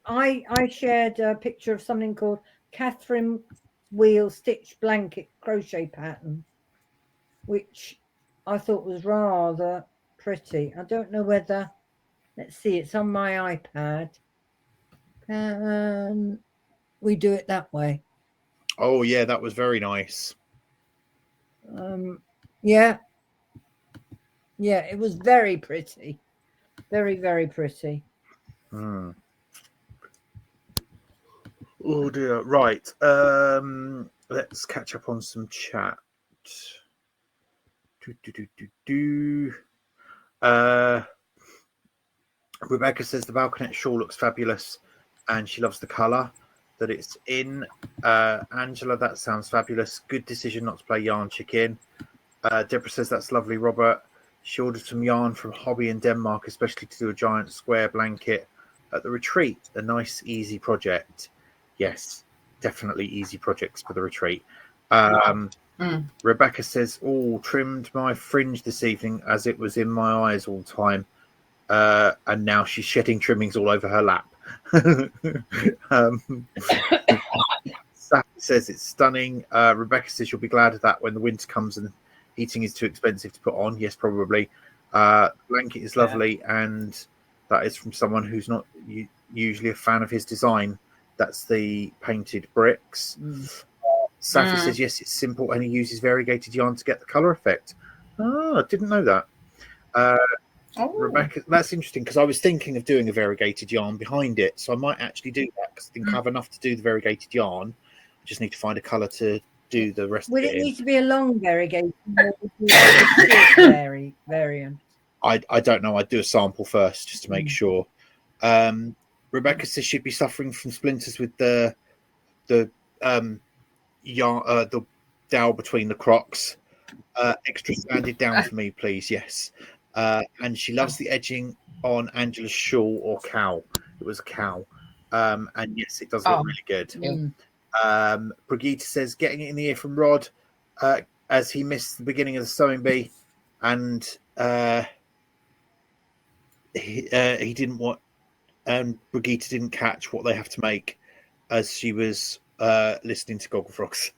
I shared a picture of something called Catherine Wheel Stitch Blanket Crochet Pattern, which I thought was rather pretty. I don't know whether, let's see, it's on my iPad. We do it that way. Oh yeah, that was very nice. Yeah, it was very pretty, very, very pretty. Oh dear. Right. Let's catch up on some chat. Rebecca says the balconette shawl looks fabulous and she loves the colour that it's in. Angela, that sounds fabulous. Good decision not to play yarn chicken. Deborah says that's lovely, Robert. She ordered some yarn from Hobby in Denmark, especially to do a giant square blanket at the retreat. A nice, easy project. Yes, definitely easy projects for the retreat. Rebecca says, trimmed my fringe this evening as it was in my eyes all the time. And now she's shedding trimmings all over her lap. Safi says it's stunning. Rebecca says you'll be glad of that when the winter comes and heating is too expensive to put on. Yes, probably. Blanket is lovely, and that is from someone who's not usually a fan of his design. That's the painted bricks. Safi says yes, it's simple, and he uses variegated yarn to get the colour effect. Oh, I didn't know that. Rebecca, that's interesting because I was thinking of doing a variegated yarn behind it, so I might actually do that because I think I have enough to do the variegated yarn. I just need to find a colour to do the rest of it. Would it in. need to be a long variegated variant? I don't know. I'd do a sample first just to make sure. Rebecca says she'd be suffering from splinters with the yarn, the dowel between the crocks. Extra sanded down for me, please. Yes. And she loves the edging on Angela's shawl or cowl. It was a cowl. And yes, it does look really good. Brigitte says getting it in the ear from Rod as he missed the beginning of the sewing bee, and he didn't want, and Brigitte didn't catch what they have to make as she was listening to Gogglefrogs.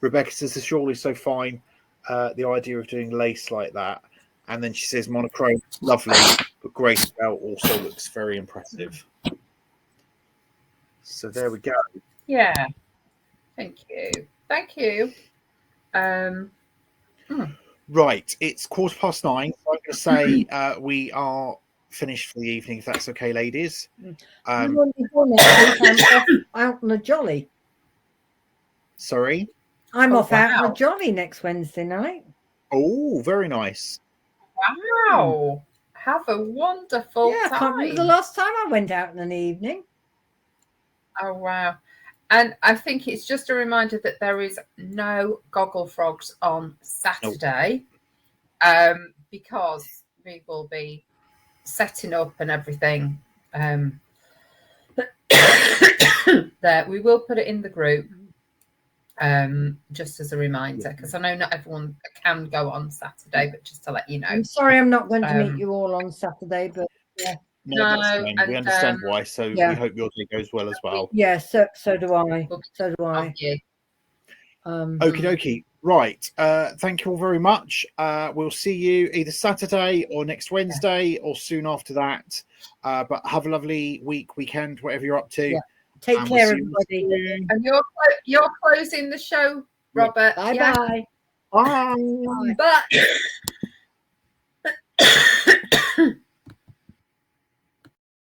Rebecca says the shawl is so fine. The idea of doing lace like that, and then she says monochrome, lovely, but grayscale also looks very impressive. So there we go. Yeah, thank you. Right, it's 9:15. So I'm going to say we are finished for the evening, if that's okay, ladies. I'm out on a jolly. Sorry? I'm off out on a jolly next Wednesday night. Oh, very nice. Wow. Have a wonderful time. I can't remember the last time I went out in an evening. Oh, wow. And I think it's just a reminder that there is no Gogglefrogs on Saturday because we will be setting up and everything. There, we will put it in the group just as a reminder, because I know not everyone can go on Saturday, but just to let you know. I'm sorry I'm not going to meet you all on Saturday, but No, that's fine. We understand why, so we hope your day goes well as well. Yeah, so do I. So do I. Okie dokie. Right. Thank you all very much. We'll see you either Saturday or next Wednesday or soon after that. But have a lovely weekend, whatever you're up to. Yeah. Take care, everybody. And you're closing the show, Robert. Bye-bye. Bye. Bye.